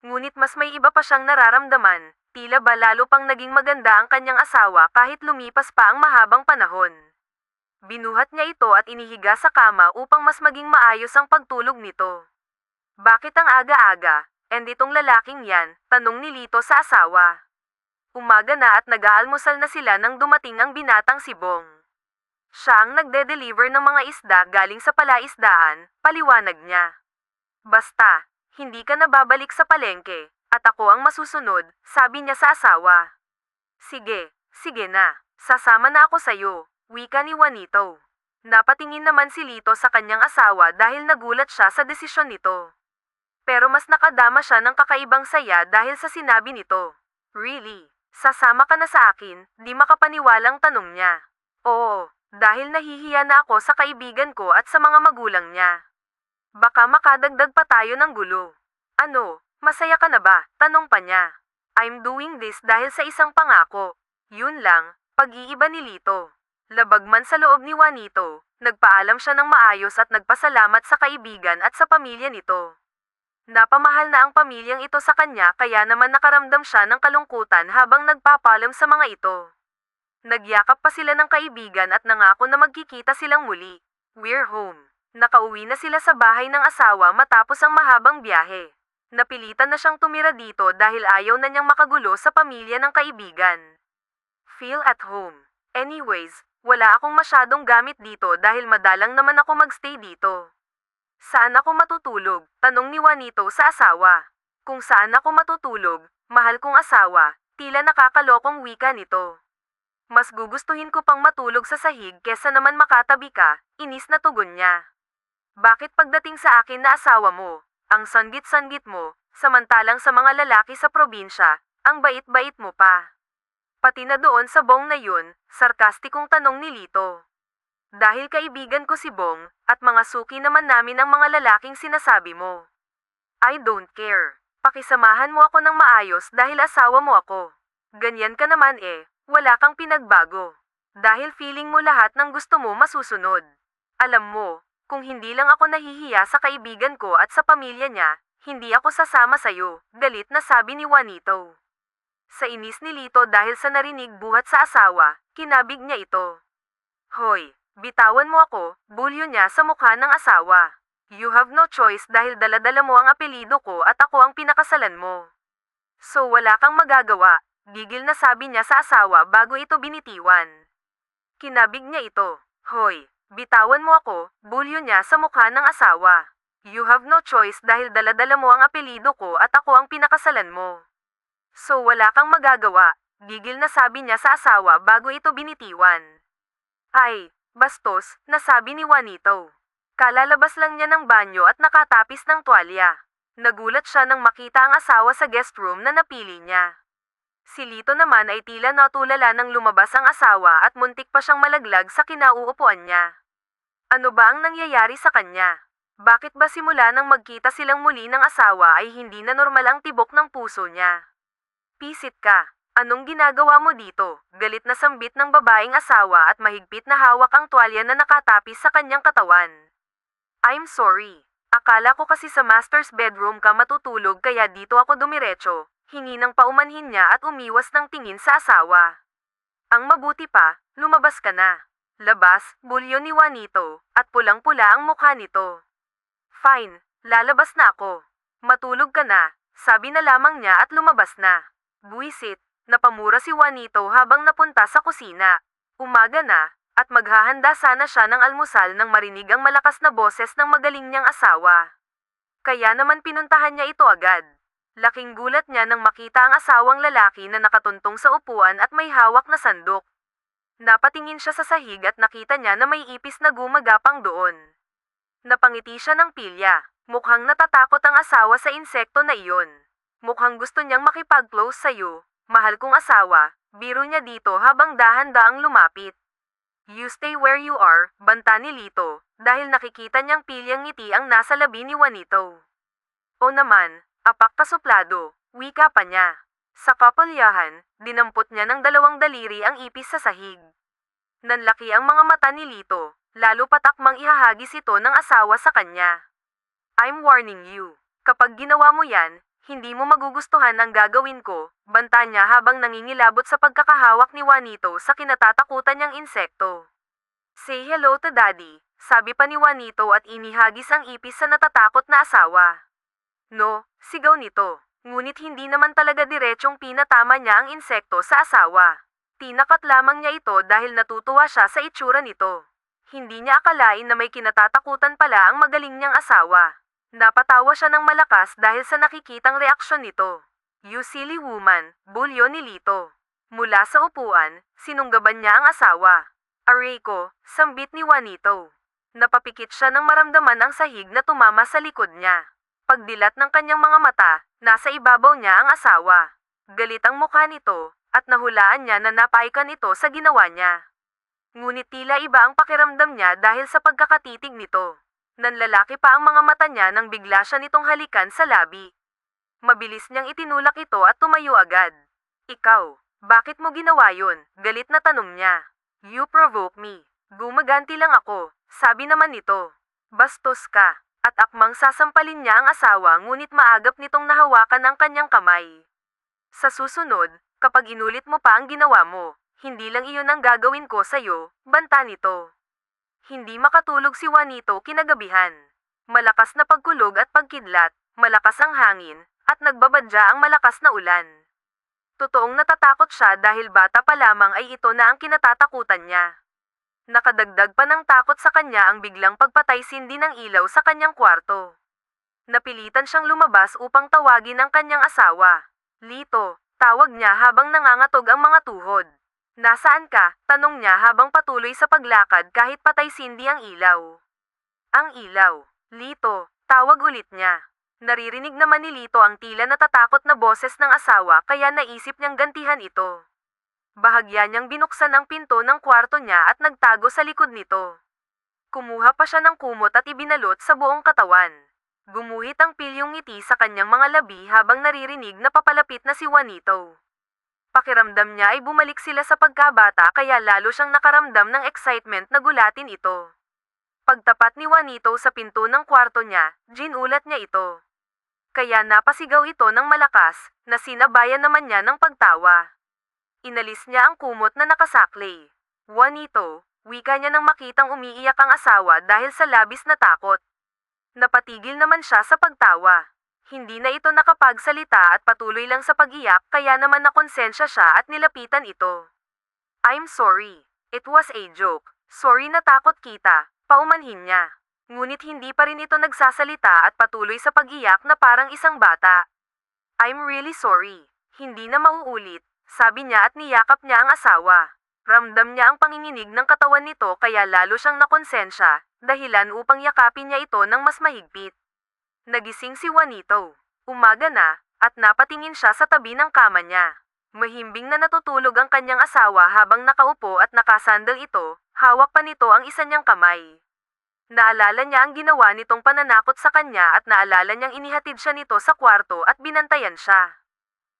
Speaker 1: Ngunit mas may iba pa siyang nararamdaman, tila ba lalo pang naging maganda ang kanyang asawa kahit lumipas pa ang mahabang panahon. Binuhat niya ito at inihiga sa kama upang mas maging maayos ang pagtulog nito. Bakit ang aga-aga? And itong lalaking yan, tanong ni Lito sa asawa. Umaga na at nag-aalmusal na sila nang dumating ang binatang si Bong. Siya ang nagde-deliver ng mga isda galing sa palaisdaan, paliwanag niya. Basta, hindi ka na babalik sa palengke, at ako ang masusunod, sabi niya sa asawa. Sige, sige na, sasama na ako sayo, wika ni Juanito. Napatingin naman si Lito sa kanyang asawa dahil nagulat siya sa desisyon nito. Pero mas nakadama siya ng kakaibang saya dahil sa sinabi nito. Really? Sasama ka na sa akin? Di makapaniwalang tanong niya. Oo, dahil nahihiya na ako sa kaibigan ko at sa mga magulang niya. Baka makadagdag pa tayo ng gulo. Ano, masaya ka na ba? Tanong pa niya. I'm doing this dahil sa isang pangako. Yun lang, pag-iiba ni Lito. Labag man sa loob ni Juanito, nagpaalam siya ng maayos at nagpasalamat sa kaibigan at sa pamilya nito. Napamahal na ang pamilyang ito sa kanya kaya naman nakaramdam siya ng kalungkutan habang nagpapalam sa mga ito. Nagyakap pa sila ng kaibigan at nangako na magkikita silang muli. We're home. Nakauwi na sila sa bahay ng asawa matapos ang mahabang biyahe. Napilitan na siyang tumira dito dahil ayaw na niyang makagulo sa pamilya ng kaibigan. Feel at home. Anyways, wala akong masyadong gamit dito dahil madalang naman ako magstay dito. Saan ako matutulog? Tanong ni Juanito sa asawa. Kung saan ako matutulog, mahal kong asawa, tila nakakalokong wika nito. Mas gugustuhin ko pang matulog sa sahig kesa naman makatabi ka, inis na tugon niya. Bakit pagdating sa akin na asawa mo, ang sanggit-sanggit mo, samantalang sa mga lalaki sa probinsya, ang bait-bait mo pa? Pati na doon sa Bong na yun, sarkastikong tanong ni Lito. Dahil kaibigan ko si Bong, at mga suki naman namin ang mga lalaking sinasabi mo. I don't care. Pakisamahan mo ako ng maayos dahil asawa mo ako. Ganyan ka naman wala kang pinagbago. Dahil feeling mo lahat ng gusto mo masusunod. Alam mo, kung hindi lang ako nahihiya sa kaibigan ko at sa pamilya niya, hindi ako sasama sa'yo, galit na sabi ni Juanito. Sa inis ni Lito dahil sa narinig buhat sa asawa, kinabig niya ito. Hoy, bitawan mo ako, bulyo niya sa mukha ng asawa. You have no choice dahil daladala mo ang apelido ko at ako ang pinakasalan mo. So wala kang magagawa, gigil na sabi niya sa asawa bago ito binitiwan. Kinabig niya ito. Hoy, bitawan mo ako, bulyo niya sa mukha ng asawa. You have no choice dahil daladala mo ang apelido ko at ako ang pinakasalan mo. So wala kang magagawa, gigil na sabi niya sa asawa bago ito binitiwan. Ay, bastos, nasabi ni Juanito. Kalalabas lang niya ng banyo at nakatapis ng tuwalya. Nagulat siya nang makita ang asawa sa guest room na napili niya. Si Lito naman ay tila natulala nang lumabas ang asawa at muntik pa siyang malaglag sa kinauupuan niya. Ano ba ang nangyayari sa kanya? Bakit ba simula nang magkita silang muli ng asawa ay hindi na normal ang tibok ng puso niya? Pisit ka. Anong ginagawa mo dito? Galit na sambit ng babaeng asawa at mahigpit na hawak ang tuwalya na nakatapis sa kanyang katawan. I'm sorry. Akala ko kasi sa master's bedroom ka matutulog kaya dito ako dumiretso. Hingi ng paumanhin niya at umiwas ng tingin sa asawa. Ang mabuti pa, lumabas ka na. Labas, bulyo ni Juanito, at pulang-pula ang mukha nito. Fine, lalabas na ako. Matulog ka na, sabi na lamang niya at lumabas na. Buwisit, napamura si Juanito habang napunta sa kusina. Umaga na, at maghahanda sana siya ng almusal nang marinig ang malakas na boses ng magaling niyang asawa. Kaya naman pinuntahan niya ito agad. Laking gulat niya nang makita ang asawang lalaki na nakatuntong sa upuan at may hawak na sandok. Napatingin siya sa sahig at nakita niya na may ipis na gumagapang doon. Napangiti siya ng pilya. Mukhang natatakot ang asawa sa insekto na iyon. Mukhang gusto niyang makipag-close sa'yo, mahal kong asawa, biro niya dito habang dahan-daang lumapit. You stay where you are, banta ni Lito, dahil nakikita niyang pilyang ngiti ang nasa labi ni Juanito. O naman, apak kasuplado, wika pa niya. Sa kapalyahan, dinampot niya ng dalawang daliri ang ipis sa sahig. Nanlaki ang mga mata ni Lito, lalo patakmang ihahagis ito ng asawa sa kanya. I'm warning you, kapag ginawa mo yan, hindi mo magugustuhan ang gagawin ko, banta niya habang nangingilabot sa pagkakahawak ni Juanito sa kinatatakutan niyang insekto. Say hello to daddy, sabi pa ni Juanito at inihagis ang ipis sa natatakot na asawa. No, sigaw nito, ngunit hindi naman talaga diretsong pinatama niya ang insekto sa asawa. Tinakat lamang niya ito dahil natutuwa siya sa itsura nito. Hindi niya akalain na may kinatatakutan pala ang magaling niyang asawa. Napatawa siya ng malakas dahil sa nakikitang reaksyon nito. You silly woman, bulyo ni Lito. Mula sa upuan, sinunggaban niya ang asawa. Aray ko, sambit ni Juanito. Napapikit siya nang maramdaman ang sahig na tumama sa likod niya. Pagdilat ng kanyang mga mata, nasa ibabaw niya ang asawa. Galit ang mukha nito, at nahulaan niya na napaikan ito sa ginawa niya. Ngunit tila iba ang pakiramdam niya dahil sa pagkakatitig nito. Nanlalaki pa ang mga mata niya nang bigla siya nitong halikan sa labi. Mabilis niyang itinulak ito at tumayo agad. Ikaw, bakit mo ginawa yun? Galit na tanong niya. You provoke me. Gumaganti lang ako, sabi naman nito. Bastos ka. At akmang sasampalin niya ang asawa ngunit maagap nitong nahawakan ang kanyang kamay. Sa susunod, kapag inulit mo pa ang ginawa mo, hindi lang iyon ang gagawin ko sa'yo, banta nito. Hindi makatulog si Juanito kinagabihan. Malakas na pagkulog at pagkidlat, malakas ang hangin, at nagbabadya ang malakas na ulan. Totoong natatakot siya dahil bata pa lamang ay ito na ang kinatatakutan niya. Nakadagdag pa ng takot sa kanya ang biglang pagpatay-sindi ng ilaw sa kanyang kwarto. Napilitan siyang lumabas upang tawagin ang kanyang asawa. Lito, tawag niya habang nangangatog ang mga tuhod. Nasaan ka? Tanong niya habang patuloy sa paglakad kahit patay-sindi ang ilaw. Ang ilaw. Lito, tawag ulit niya. Naririnig naman ni Lito ang tila natatakot na boses ng asawa kaya naisip niyang gantihan ito. Bahagya niyang binuksan ang pinto ng kwarto niya at nagtago sa likod nito. Kumuha pa siya ng kumot at ibinalot sa buong katawan. Gumuhit ang pilyong ngiti sa kanyang mga labi habang naririnig na papalapit na si Juanito. Pakiramdam niya ay bumalik sila sa pagkabata kaya lalo siyang nakaramdam ng excitement na gulatin ito. Pagtapat ni Juanito sa pinto ng kwarto niya, ginulat niya ito. Kaya napasigaw ito ng malakas, na sinabayan naman niya ng pagtawa. Inalis niya ang kumot na nakasakli. Juanito, wika niya nang makitang umiiyak ang asawa dahil sa labis na takot. Napatigil naman siya sa pagtawa. Hindi na ito nakapagsalita at patuloy lang sa pag-iyak kaya naman nakonsensya siya at nilapitan ito. I'm sorry. It was a joke. Sorry na takot kita, paumanhin niya. Ngunit hindi pa rin ito nagsasalita at patuloy sa pag-iyak na parang isang bata. I'm really sorry. Hindi na mauulit, sabi niya at niyakap niya ang asawa. Ramdam niya ang panginginig ng katawan nito kaya lalo siyang nakonsensya, dahilan upang yakapin niya ito ng mas mahigpit. Nagising si Juanito. Umaga na, at napatingin siya sa tabi ng kama niya. Mahimbing na natutulog ang kanyang asawa habang nakaupo at nakasandal ito, hawak pa nito ang isa niyang kamay. Naalala niya ang ginawa nitong pananakot sa kanya at naalala niyang inihatid siya nito sa kwarto at binantayan siya.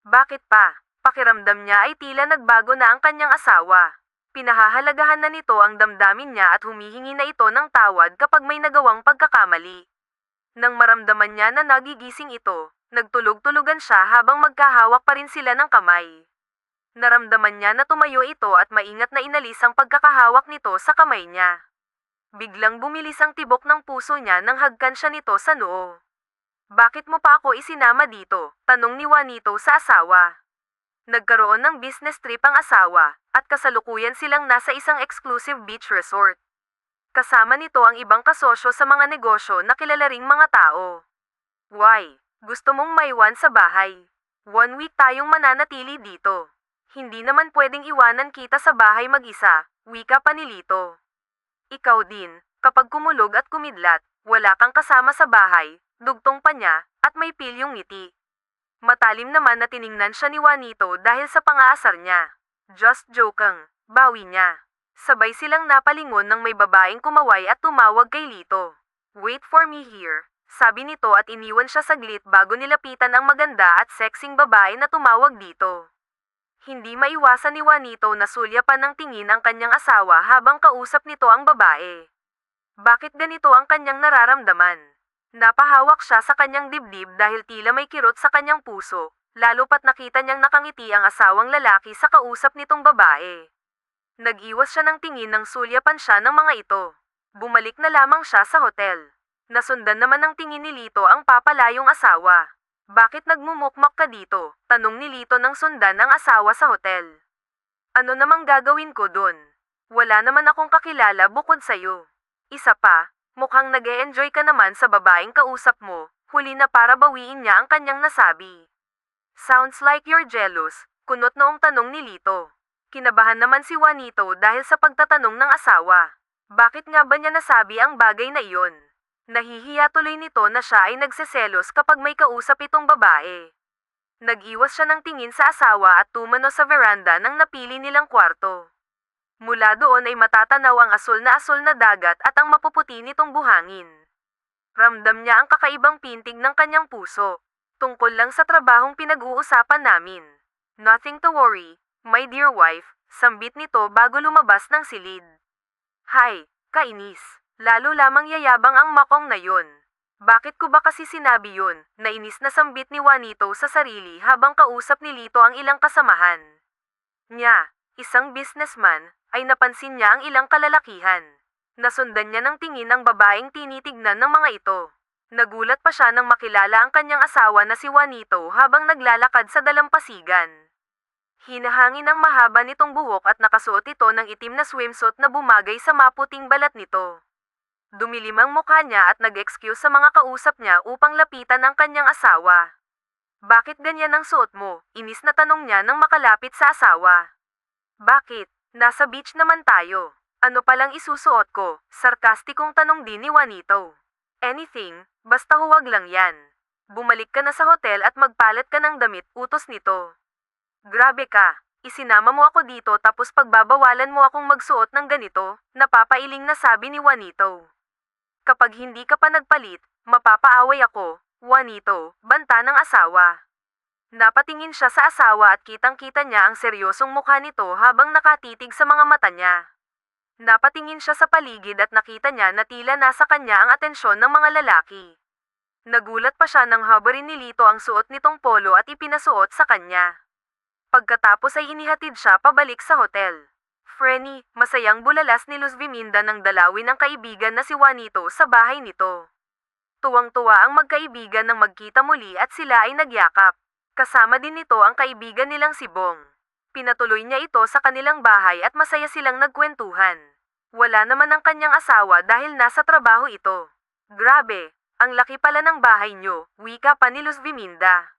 Speaker 1: Bakit pa? Pakiramdam niya ay tila nagbago na ang kanyang asawa. Pinahahalagahan na nito ang damdamin niya at humihingi na ito ng tawad kapag may nagawang pagkakamali. Nang maramdaman niya na nagigising ito, nagtulog-tulugan siya habang magkahawak pa rin sila ng kamay. Naramdaman niya na tumayo ito at maingat na inalis ang pagkakahawak nito sa kamay niya. Biglang bumilis ang tibok ng puso niya nang hagkan siya nito sa noo. Bakit mo pa ako isinama dito? Tanong ni Juanito sa asawa. Nagkaroon ng business trip ang asawa, at kasalukuyan silang nasa isang exclusive beach resort. Kasama nito ang ibang kasosyo sa mga negosyo na kilala ring mga tao. Why? Gusto mong maiwan sa bahay? 1 week tayong mananatili dito. Hindi naman pwedeng iwanan kita sa bahay mag-isa, wika pa ni Lito. Ikaw din, kapag kumulog at kumidlat, wala kang kasama sa bahay, dugtong pa niya, at may pilyong ngiti. Matalim naman na tiningnan siya ni Juanito dahil sa pangaasar niya. Just joking, bawi niya. Sabay silang napalingon ng may babaeng kumaway at tumawag kay Lito. Wait for me here, sabi nito at iniwan siya saglit bago nilapitan ang maganda at sexing babae na tumawag dito. Hindi maiwasan ni Juanito na sulyapan ng tingin ang kanyang asawa habang kausap nito ang babae. Bakit ganito ang kanyang nararamdaman? Napahawak siya sa kanyang dibdib dahil tila may kirot sa kanyang puso, lalo pat nakita niyang nakangiti ang asawang lalaki sa kausap nitong babae. Nag-iwas siya ng tingin nang sulyapan siya ng mga ito. Bumalik na lamang siya sa hotel. Nasundan naman ng tingin ni Lito ang papalayong asawa. Bakit nagmumukmak ka dito? Tanong ni Lito nang sundan ang asawa sa hotel. Ano namang gagawin ko dun? Wala naman akong kakilala bukod sa'yo. Isa pa, mukhang nag-e-enjoy ka naman sa babaeng kausap mo, huli na para bawiin niya ang kanyang nasabi. Sounds like you're jealous, kunot noong tanong ni Lito. Kinabahan naman si Juanito dahil sa pagtatanong ng asawa. Bakit nga ba niya nasabi ang bagay na iyon? Nahihiya tuloy nito na siya ay nagseselos kapag may kausap itong babae. Nag-iwas siya ng tingin sa asawa at tumano sa veranda ng napili nilang kwarto. Mula doon ay matatanaw ang asul na dagat at ang mapuputi nitong buhangin. Ramdam niya ang kakaibang pintig ng kanyang puso. Tungkol lang sa trabahong pinag-uusapan namin. Nothing to worry, my dear wife, sambit nito bago lumabas ng silid. Hay, kainis. Lalo lamang yayabang ang makong na yun. Bakit ko ba kasi sinabi yun? Nainis na sambit ni Juanito sa sarili habang kausap ni Lito ang ilang kasamahan. Nya, isang businessman, ay napansin niya ang ilang kalalakihan. Nasundan niya ng tingin ang babaeng tinitignan ng mga ito. Nagulat pa siya nang makilala ang kanyang asawa na si Juanito habang naglalakad sa dalampasigan. Hinahangin ang mahaba nitong buhok at nakasuot ito ng itim na swimsuit na bumagay sa maputing balat nito. Dumilim ang mukha niya at nag-excuse sa mga kausap niya upang lapitan ang kanyang asawa. Bakit ganyan ang suot mo? Inis na tanong niya nang makalapit sa asawa. Bakit? Nasa beach naman tayo. Ano palang isusuot ko? Sarkastikong tanong din ni Juanito. Anything, basta huwag lang yan. Bumalik ka na sa hotel at magpalit ka ng damit, utos nito. Grabe ka, isinama mo ako dito tapos pagbabawalan mo akong magsuot ng ganito, napapailing na sabi ni Juanito. Kapag hindi ka pa nagpalit, mapapaaway ako, Juanito, banta ng asawa. Napatingin siya sa asawa at kitang-kita niya ang seryosong mukha nito habang nakatitig sa mga mata niya. Napatingin siya sa paligid at nakita niya na tila nasa kanya ang atensyon ng mga lalaki. Nagulat pa siya nang habarin ni Lito ang suot nitong polo at ipinasuot sa kanya. Pagkatapos ay inihatid siya pabalik sa hotel. Frenny, masayang bulalas ni Luz Viminda nang dalawin ang kaibigan na si Juanito sa bahay nito. Tuwang-tuwa ang magkaibigan nang magkita muli at sila ay nagyakap. Kasama din nito ang kaibigan nilang si Bong. Pinatuloy niya ito sa kanilang bahay at masaya silang nagkwentuhan. Wala naman ang kanyang asawa dahil nasa trabaho ito. Grabe, ang laki pala ng bahay niyo, wika pa ni Luz Viminda.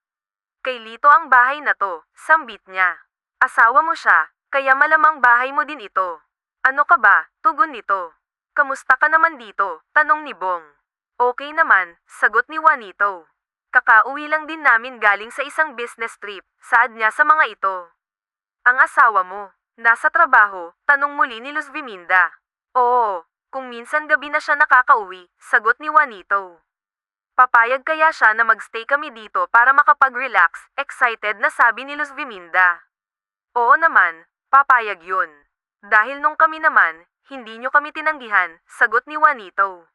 Speaker 1: Kay Lito ang bahay na to, sambit niya. Asawa mo siya, kaya malamang bahay mo din ito. Ano ka ba? Tugon nito. Kamusta ka naman dito? Tanong ni Bong. Okay naman, sagot ni Juanito. Kakauwi lang din namin galing sa isang business trip, saad niya sa mga ito. Ang asawa mo, nasa trabaho? Tanong muli ni Luz Viminda. Oo, kung minsan gabi na siya nakakauwi, sagot ni Juanito. Papayag kaya siya na magstay kami dito para makapag-relax, excited na sabi ni Luz Viminda. Oo naman, papayag yun. Dahil nung kami naman, hindi nyo kami tinanggihan, sagot ni Juanito.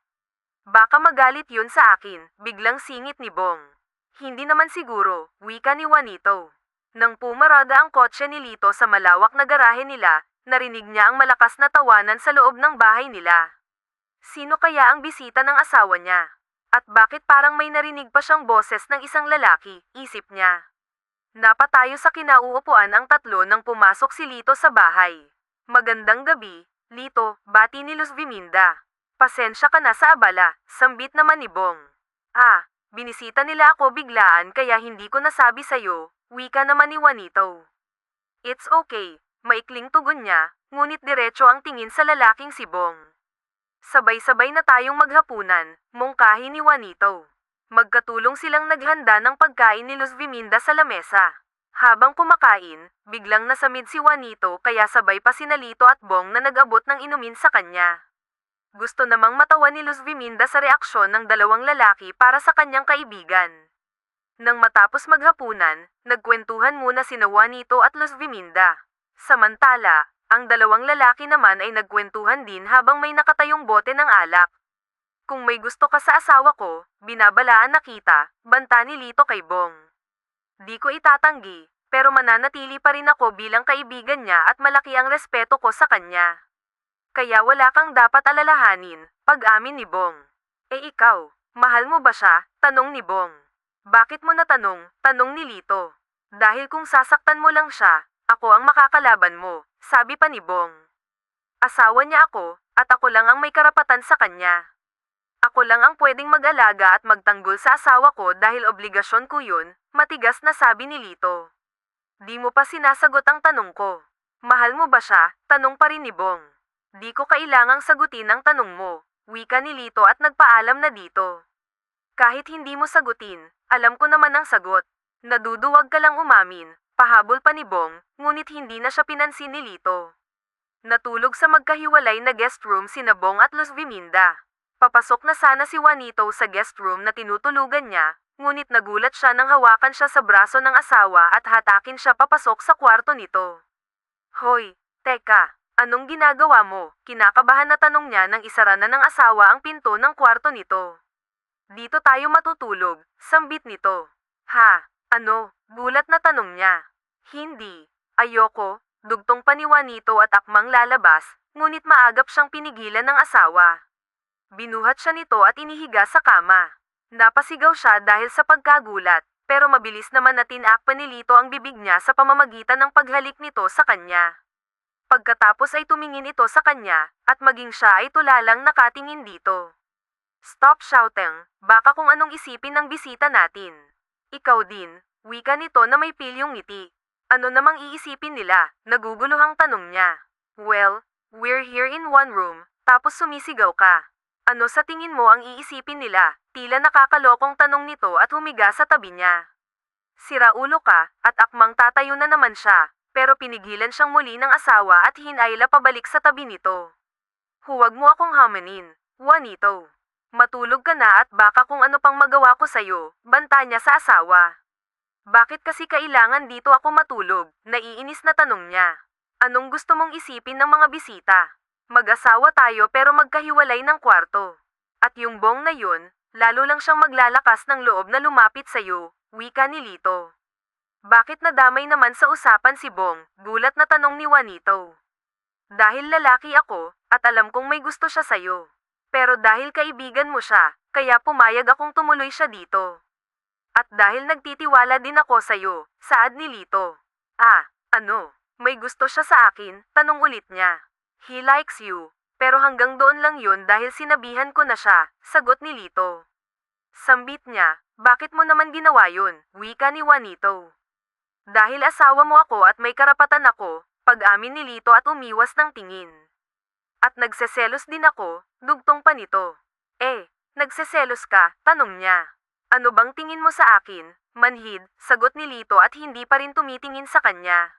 Speaker 1: Baka magalit yun sa akin, biglang singit ni Bong. Hindi naman siguro, wika ni Juanito. Nang pumarada ang kotse ni Lito sa malawak na garahe nila, narinig niya ang malakas na tawanan sa loob ng bahay nila. Sino kaya ang bisita ng asawa niya? At bakit parang may narinig pa siyang boses ng isang lalaki, isip niya. Napatayo sa kinauupuan ang tatlo nang pumasok si Lito sa bahay. Magandang gabi, Lito, bati ni Luz Viminda. Pasensya ka na sa abala, sambit naman ni Bong. Binisita nila ako biglaan kaya hindi ko nasabi sa'yo, wika naman ni Juanito. It's okay, maikling tugon niya, ngunit diretso ang tingin sa lalaking si Bong. Sabay-sabay na tayong maghapunan, mungkahi ni Juanito. Magkatulong silang naghanda ng pagkain ni Luz Viminda sa lamesa. Habang kumakain, biglang nasamid si Juanito kaya sabay pa sina Lito at Bong na nag-abot ng inumin sa kanya. Gusto namang matawa ni Luz Viminda sa reaksyon ng dalawang lalaki para sa kanyang kaibigan. Nang matapos maghapunan, nagkwentuhan muna sina Juanito at Luz Viminda. Samantala, ang dalawang lalaki naman ay nagkwentuhan din habang may nakatayong bote ng alak. Kung may gusto ka sa asawa ko, binabalaan na kita, banta ni Lito kay Bong. Di ko itatanggi, pero mananatili pa rin ako bilang kaibigan niya at malaki ang respeto ko sa kanya. Kaya wala kang dapat alalahanin, pag-amin ni Bong. Ikaw, mahal mo ba siya? Tanong ni Bong. Bakit mo natanong? Tanong ni Lito. Dahil kung sasaktan mo lang siya, ako ang makakalaban mo, sabi pa ni Bong. Asawa niya ako, at ako lang ang may karapatan sa kanya. Ako lang ang pwedeng mag-alaga at magtanggol sa asawa ko dahil obligasyon ko yun, matigas na sabi ni Lito. Di mo pa sinasagot ang tanong ko. Mahal mo ba siya? Tanong pa rin ni Bong. Di ko kailangang sagutin ang tanong mo, wika ni Lito at nagpaalam na dito. Kahit hindi mo sagutin, alam ko naman ang sagot. Naduduwag ka lang umamin, pahabol pa ni Bong, ngunit hindi na siya pinansin ni Lito. Natulog sa magkahiwalay na guest room sina Bong at Luz Viminda. Papasok na sana si Juanito sa guest room na tinutulugan niya, ngunit nagulat siya nang hawakan siya sa braso ng asawa at hatakin siya papasok sa kwarto nito. Hoy, teka, anong ginagawa mo? Kinakabahan na tanong niya nang isara na ng asawa ang pinto ng kwarto nito. Dito tayo matutulog, sambit nito. Ha, ano? Gulat na tanong niya. Hindi, ayoko, dugtong pa ni Juanito at akmang lalabas, ngunit maagap siyang pinigilan ng asawa. Binuhat siya nito at inihiga sa kama. Napasigaw siya dahil sa pagkagulat, pero mabilis naman na tinakpan ni Lito ang bibig niya sa pamamagitan ng paghalik nito sa kanya. Pagkatapos ay tumingin ito sa kanya, at maging siya ay tulalang nakatingin dito. Stop shouting, baka kung anong isipin ng bisita natin. Ikaw din, wika nito na may pilyong ngiti. Ano namang iisipin nila? Naguguluhang tanong niya. Well, we're here in one room, tapos sumisigaw ka. Ano sa tingin mo ang iisipin nila? Tila nakakalokong tanong nito at humiga sa tabi niya. Sira ulo ka, at akmang tatayo na naman siya, pero pinigilan siyang muli ng asawa at hinayla pabalik sa tabi nito. Huwag mo akong hamanin, Juanito. Matulog ka na at baka kung ano pang magawa ko sa'yo, banta niya sa asawa. Bakit kasi kailangan dito ako matulog? Naiinis na tanong niya. Anong gusto mong isipin ng mga bisita? Mag-asawa tayo pero magkahiwalay ng kwarto. At yung Bong na yun, lalo lang siyang maglalakas ng loob na lumapit sa'yo, wika ni Lito. Bakit nadamay naman sa usapan si Bong? Gulat na tanong ni Juanito. Dahil lalaki ako, at alam kong may gusto siya sa'yo. Pero dahil kaibigan mo siya, kaya pumayag akong tumuloy siya dito. At dahil nagtitiwala din ako sa'yo, saad ni Lito. Ano? May gusto siya sa akin? Tanong ulit niya. He likes you, pero hanggang doon lang yun dahil sinabihan ko na siya, sagot ni Lito. Sambit niya, bakit mo naman ginawa yun? Wika ni Juanito. Dahil asawa mo ako at may karapatan ako, pag-amin ni Lito at umiwas ng tingin. At nagseselos din ako, dugtong pa nito. Nagseselos ka? Tanong niya. Ano bang tingin mo sa akin? Manhid, sagot ni Lito at hindi pa rin tumitingin sa kanya.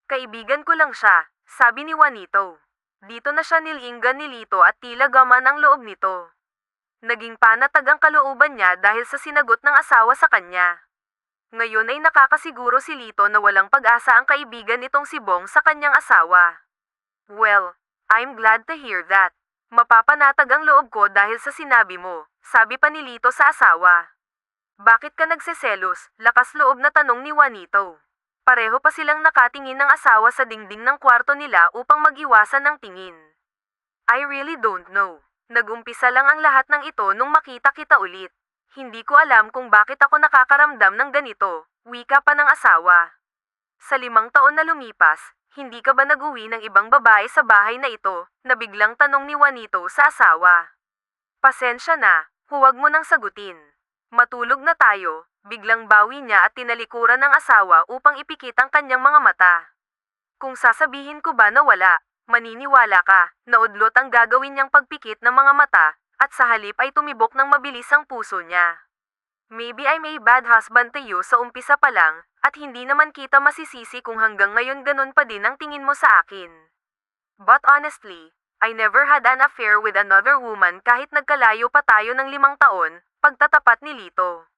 Speaker 1: Kaibigan ko lang siya, sabi ni Juanito. Dito na siya nilinggan ni Lito at tila gaman ang loob nito. Naging panatag ang kalooban niya dahil sa sinagot ng asawa sa kanya. Ngayon ay nakakasiguro si Lito na walang pag-asa ang kaibigan nitong si Bong sa kanyang asawa. Well, I'm glad to hear that. Mapapanatag ang loob ko dahil sa sinabi mo, sabi pa ni Lito sa asawa. Bakit ka nagseselos? Lakas loob na tanong ni Juanito. Pareho pa silang nakatingin ng asawa sa dingding ng kwarto nila upang mag-iwasan ng tingin. I really don't know. Nag-umpisa lang ang lahat ng ito nung makita kita ulit. Hindi ko alam kung bakit ako nakakaramdam ng ganito, wika pa ng asawa. Sa 5 taon na lumipas, hindi ka ba nag-uwi ng ibang babae sa bahay na ito? Na biglang tanong ni Juanito sa asawa. Pasensya na, huwag mo nang sagutin. Matulog na tayo. Biglang bawi niya at tinalikuran ng asawa upang ipikit ang kanyang mga mata. Kung sasabihin ko ba na wala, maniniwala ka, naudlot ang gagawin niyang pagpikit ng mga mata, at sa halip ay tumibok ng mabilis ang puso niya. Maybe I'm a bad husband to you sa umpisa pa lang, at hindi naman kita masisisi kung hanggang ngayon ganun pa din ang tingin mo sa akin. But honestly, I never had an affair with another woman kahit nagkalayo pa tayo ng 5 taon, pagtatapat ni Lito.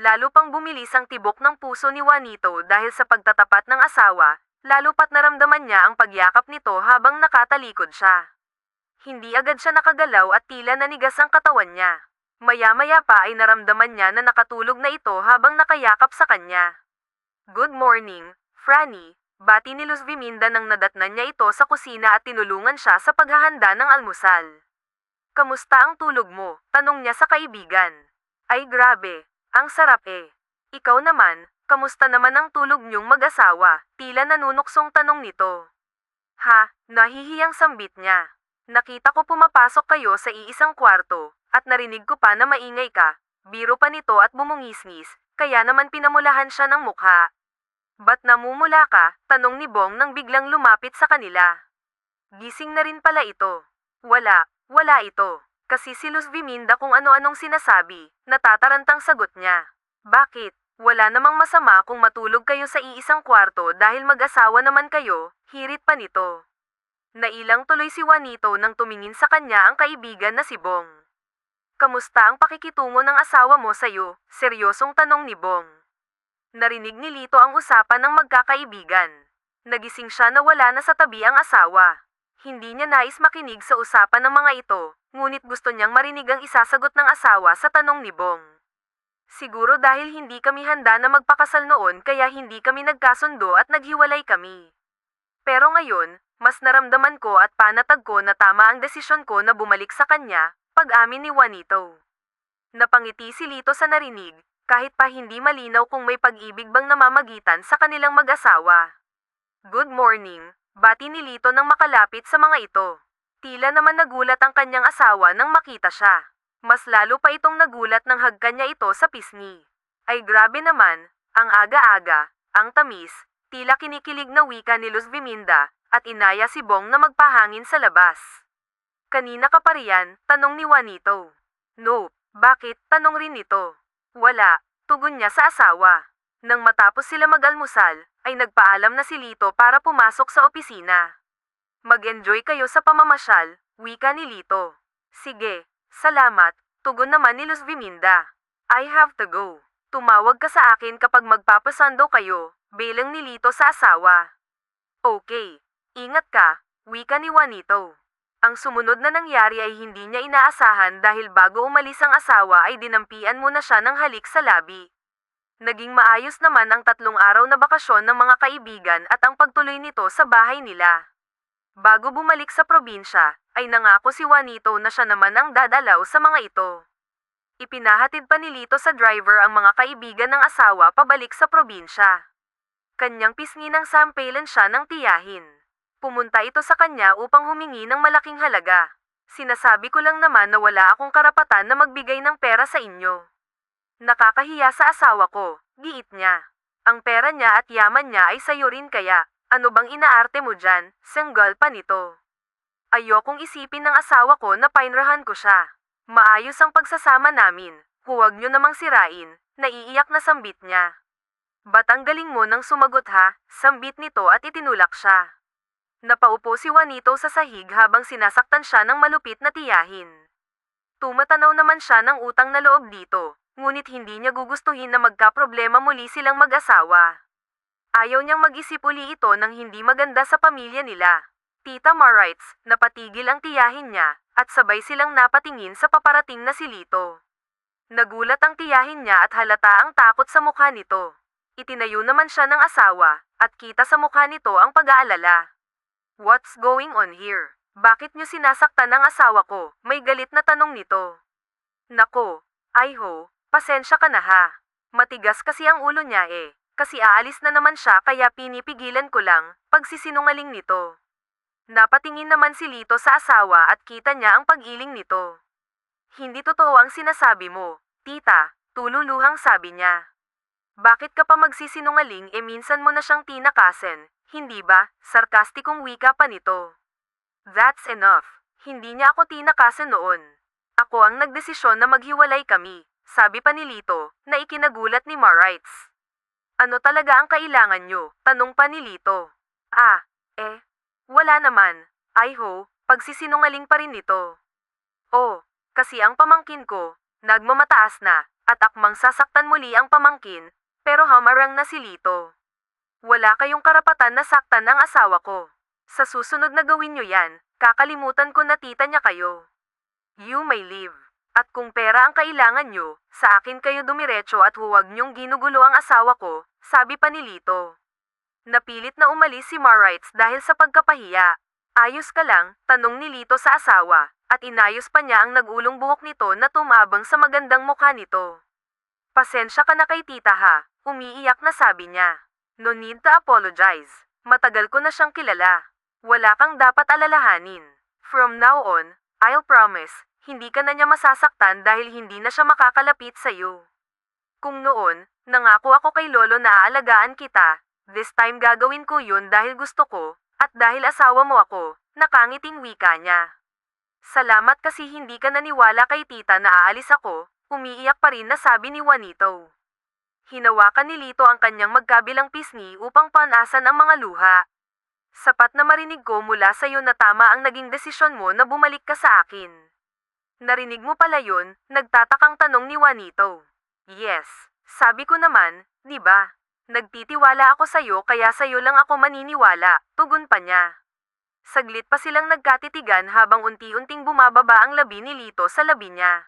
Speaker 1: Lalo pang bumilis ang tibok ng puso ni Juanito dahil sa pagtatapat ng asawa, lalo pat naramdaman niya ang pagyakap nito habang nakatalikod siya. Hindi agad siya nakagalaw at tila nanigas ang katawan niya. Maya-maya pa ay naramdaman niya na nakatulog na ito habang nakayakap sa kanya. Good morning, Franny. Bati ni Luz Viminda nang nadatnan niya ito sa kusina at tinulungan siya sa paghahanda ng almusal. Kamusta ang tulog mo? Tanong niya sa kaibigan. Ay grabe, ang sarap eh. Ikaw naman, kamusta naman ang tulog niyong mag-asawa? Tila nanunuksong tanong nito. Ha, nahihiyang sambit niya. Nakita ko pumapasok kayo sa iisang kwarto. At narinig ko pa na maingay ka, biro pa nito at bumungisngis, kaya naman pinamulahan siya ng mukha. Ba't namumula ka? Tanong ni Bong nang biglang lumapit sa kanila. Gising na rin pala ito. Wala ito. Kasi si Luz Viminda kung ano-anong sinasabi, natatarantang sagot niya. Bakit? Wala namang masama kung matulog kayo sa iisang kwarto dahil mag-asawa naman kayo, hirit pa nito. Nailang tuloy si Juanito nang tumingin sa kanya ang kaibigan na si Bong. Kamusta ang pakikitungo ng asawa mo sa'yo? Seryosong tanong ni Bong. Narinig ni Lito ang usapan ng magkakaibigan. Nagising siya na wala na sa tabi ang asawa. Hindi niya nais makinig sa usapan ng mga ito, ngunit gusto niyang marinig ang isasagot ng asawa sa tanong ni Bong. Siguro dahil hindi kami handa na magpakasal noon kaya hindi kami nagkasundo at naghiwalay kami. Pero ngayon, mas naramdaman ko at panatag ko na tama ang desisyon ko na bumalik sa kanya, pag-amin ni Juanito. Napangiti si Lito sa narinig, kahit pa hindi malinaw kung may pag-ibig bang namamagitan sa kanilang mag-asawa. Good morning, bati ni Lito nang makalapit sa mga ito. Tila naman nagulat ang kanyang asawa nang makita siya. Mas lalo pa itong nagulat nang hagkan niya ito sa pisngi. Ay grabe naman, ang aga-aga, ang tamis, tila kinikilig na wika ni Luz Viminda, at inaya si Bong na magpahangin sa labas. Kanina ka pa riyan? Tanong ni Juanito. No, bakit? Tanong rin nito. Wala, tugon niya sa asawa. Nang matapos sila mag-almusal, ay nagpaalam na si Lito para pumasok sa opisina. Mag-enjoy kayo sa pamamasyal, wika ni Lito. Sige, salamat, tugon naman ni Luz Viminda. I have to go. Tumawag ka sa akin kapag magpapasando kayo, bilang ni Lito sa asawa. Okay, ingat ka, wika ni Juanito. Ang sumunod na nangyari ay hindi niya inaasahan dahil bago umalis ang asawa ay dinampian muna siya ng halik sa labi. Naging maayos naman ang 3 araw na bakasyon ng mga kaibigan at ang pagtuloy nito sa bahay nila. Bago bumalik sa probinsya, ay nangako si Juanito na siya naman ang dadalaw sa mga ito. Ipinahatid pa ni Lito sa driver ang mga kaibigan ng asawa pabalik sa probinsya. Kanyang pisngi ng sampailan siya ng tiyahin. Pumunta ito sa kanya upang humingi ng malaking halaga. Sinasabi ko lang naman na wala akong karapatan na magbigay ng pera sa inyo. Nakakahiya sa asawa ko, giit niya. Ang pera niya at yaman niya ay sayo rin kaya, ano bang inaarte mo dyan, senggal pa nito. Ayokong isipin ng asawa ko na painrahan ko siya. Maayos ang pagsasama namin, huwag niyo namang sirain, naiiyak na sambit niya. Ba't ang galing mo nang sumagot ha, sambit nito at itinulak siya. Napaupo si Juanito sa sahig habang sinasaktan siya ng malupit na tiyahin. Tumatanaw naman siya ng utang na loob dito, ngunit hindi niya gugustuhin na magkaproblema muli silang mag-asawa. Ayaw niyang mag-isip uli ito nang hindi maganda sa pamilya nila. Tita Marites, napatigil ang tiyahin niya, at sabay silang napatingin sa paparating na si Lito. Nagulat ang tiyahin niya at halata ang takot sa mukha nito. Itinayo naman siya ng asawa, at kita sa mukha nito ang pag-aalala. What's going on here? Bakit niyo sinasaktan ang asawa ko? May galit na tanong nito. Nako, Aiho, pasensya ka na ha. Matigas kasi ang ulo niya eh. Kasi aalis na naman siya kaya pinipigilan ko lang, pagsisinungaling nito. Napatingin naman si Lito sa asawa at kita niya ang pag-iling nito. Hindi totoo ang sinasabi mo, tita, tululuhang sabi niya. Bakit ka pa magsisinungaling minsan mo na siyang tinakasen, hindi ba? Sarkastikong wika pa nito. That's enough. Hindi niya ako tinakasen noon. Ako ang nagdesisyon na maghiwalay kami. sabi pa ni Lito, na ikinagulat ni Marites. Ano talaga ang kailangan nyo? Tanong pa ni Lito. Wala naman. Pagsisinungaling pa rin nito. Oh, kasi ang pamangkin ko, nagmamataas na, at akmang sasaktan muli ang pamangkin, pero hamarang na si Lito. Wala kayong karapatan na saktan ang asawa ko. Sa susunod na gawin nyo yan, kakalimutan ko na tita niya kayo. You may leave. At kung pera ang kailangan nyo, sa akin kayo dumiretso at huwag nyong ginugulo ang asawa ko, sabi pa ni Lito. Napilit na umalis si Marites dahil sa pagkapahiya. Ayos ka lang, tanong ni Lito sa asawa, at inayos pa niya ang nag-ulong buhok nito na tumabang sa magandang mukha nito. Pasensya ka na kay tita ha, umiiyak na sabi niya. No need to apologize. Matagal ko na siyang kilala. Wala kang dapat alalahanin. From now on, I'll promise, hindi ka na niya masasaktan dahil hindi na siya makakalapit sa'yo. Kung noon, nangako ako kay Lolo na aalagaan kita, this time gagawin ko yun dahil gusto ko, at dahil asawa mo ako, nakangiting wika niya. Salamat kasi hindi ka naniwala kay tita na aalis ako, umiiyak pa rin na sabi ni Juanito. Hinawakan ni Lito ang kanyang magkabilang pisngi upang panasan ang mga luha. Sapat na marinig ko mula sa iyo na tama ang naging desisyon mo na bumalik ka sa akin. Narinig mo pala yun, nagtatakang tanong ni Juanito. Yes, sabi ko naman, di ba? Nagtitiwala ako sa'yo kaya sa'yo lang ako maniniwala, tugon pa niya. Saglit pa silang nagkatitigan habang unti-unting bumababa ang labi ni Lito sa labi niya.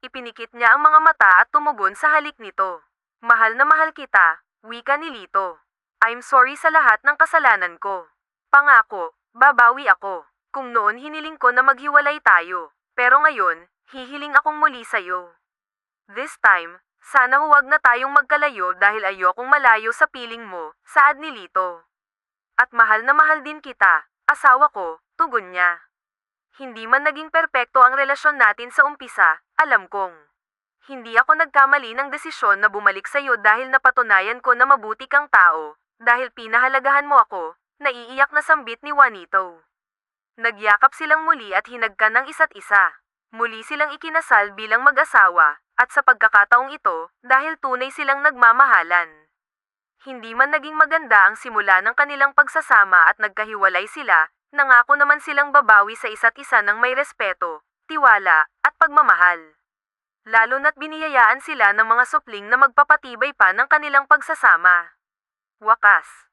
Speaker 1: Ipinikit niya ang mga mata at tumugon sa halik nito. Mahal na mahal kita, wika ni Lito. I'm sorry sa lahat ng kasalanan ko. Pangako, babawi ako. Kung noon hiniling ko na maghiwalay tayo, pero ngayon, hihiling akong muli sa'yo. This time, sana huwag na tayong magkalayo dahil ayokong malayo sa piling mo, saad ni Lito. At mahal na mahal din kita, asawa ko, tugon niya. Hindi man naging perpekto ang relasyon natin sa umpisa, alam kong. Hindi ako nagkamali ng desisyon na bumalik sa'yo dahil napatunayan ko na mabuti kang tao, dahil pinahalagahan mo ako, naiiyak na sambit ni Juanito. Nagyakap silang muli at hinagkan ng isa't isa. Muli silang ikinasal bilang mag-asawa, at sa pagkakataong ito, dahil tunay silang nagmamahalan. Hindi man naging maganda ang simula ng kanilang pagsasama at nagkahiwalay sila, nangako naman silang babawi sa isa't isa ng may respeto, tiwala, at pagmamahal. Lalo na't biniyayaan sila ng mga supling na magpapatibay pa ng kanilang pagsasama. Wakas.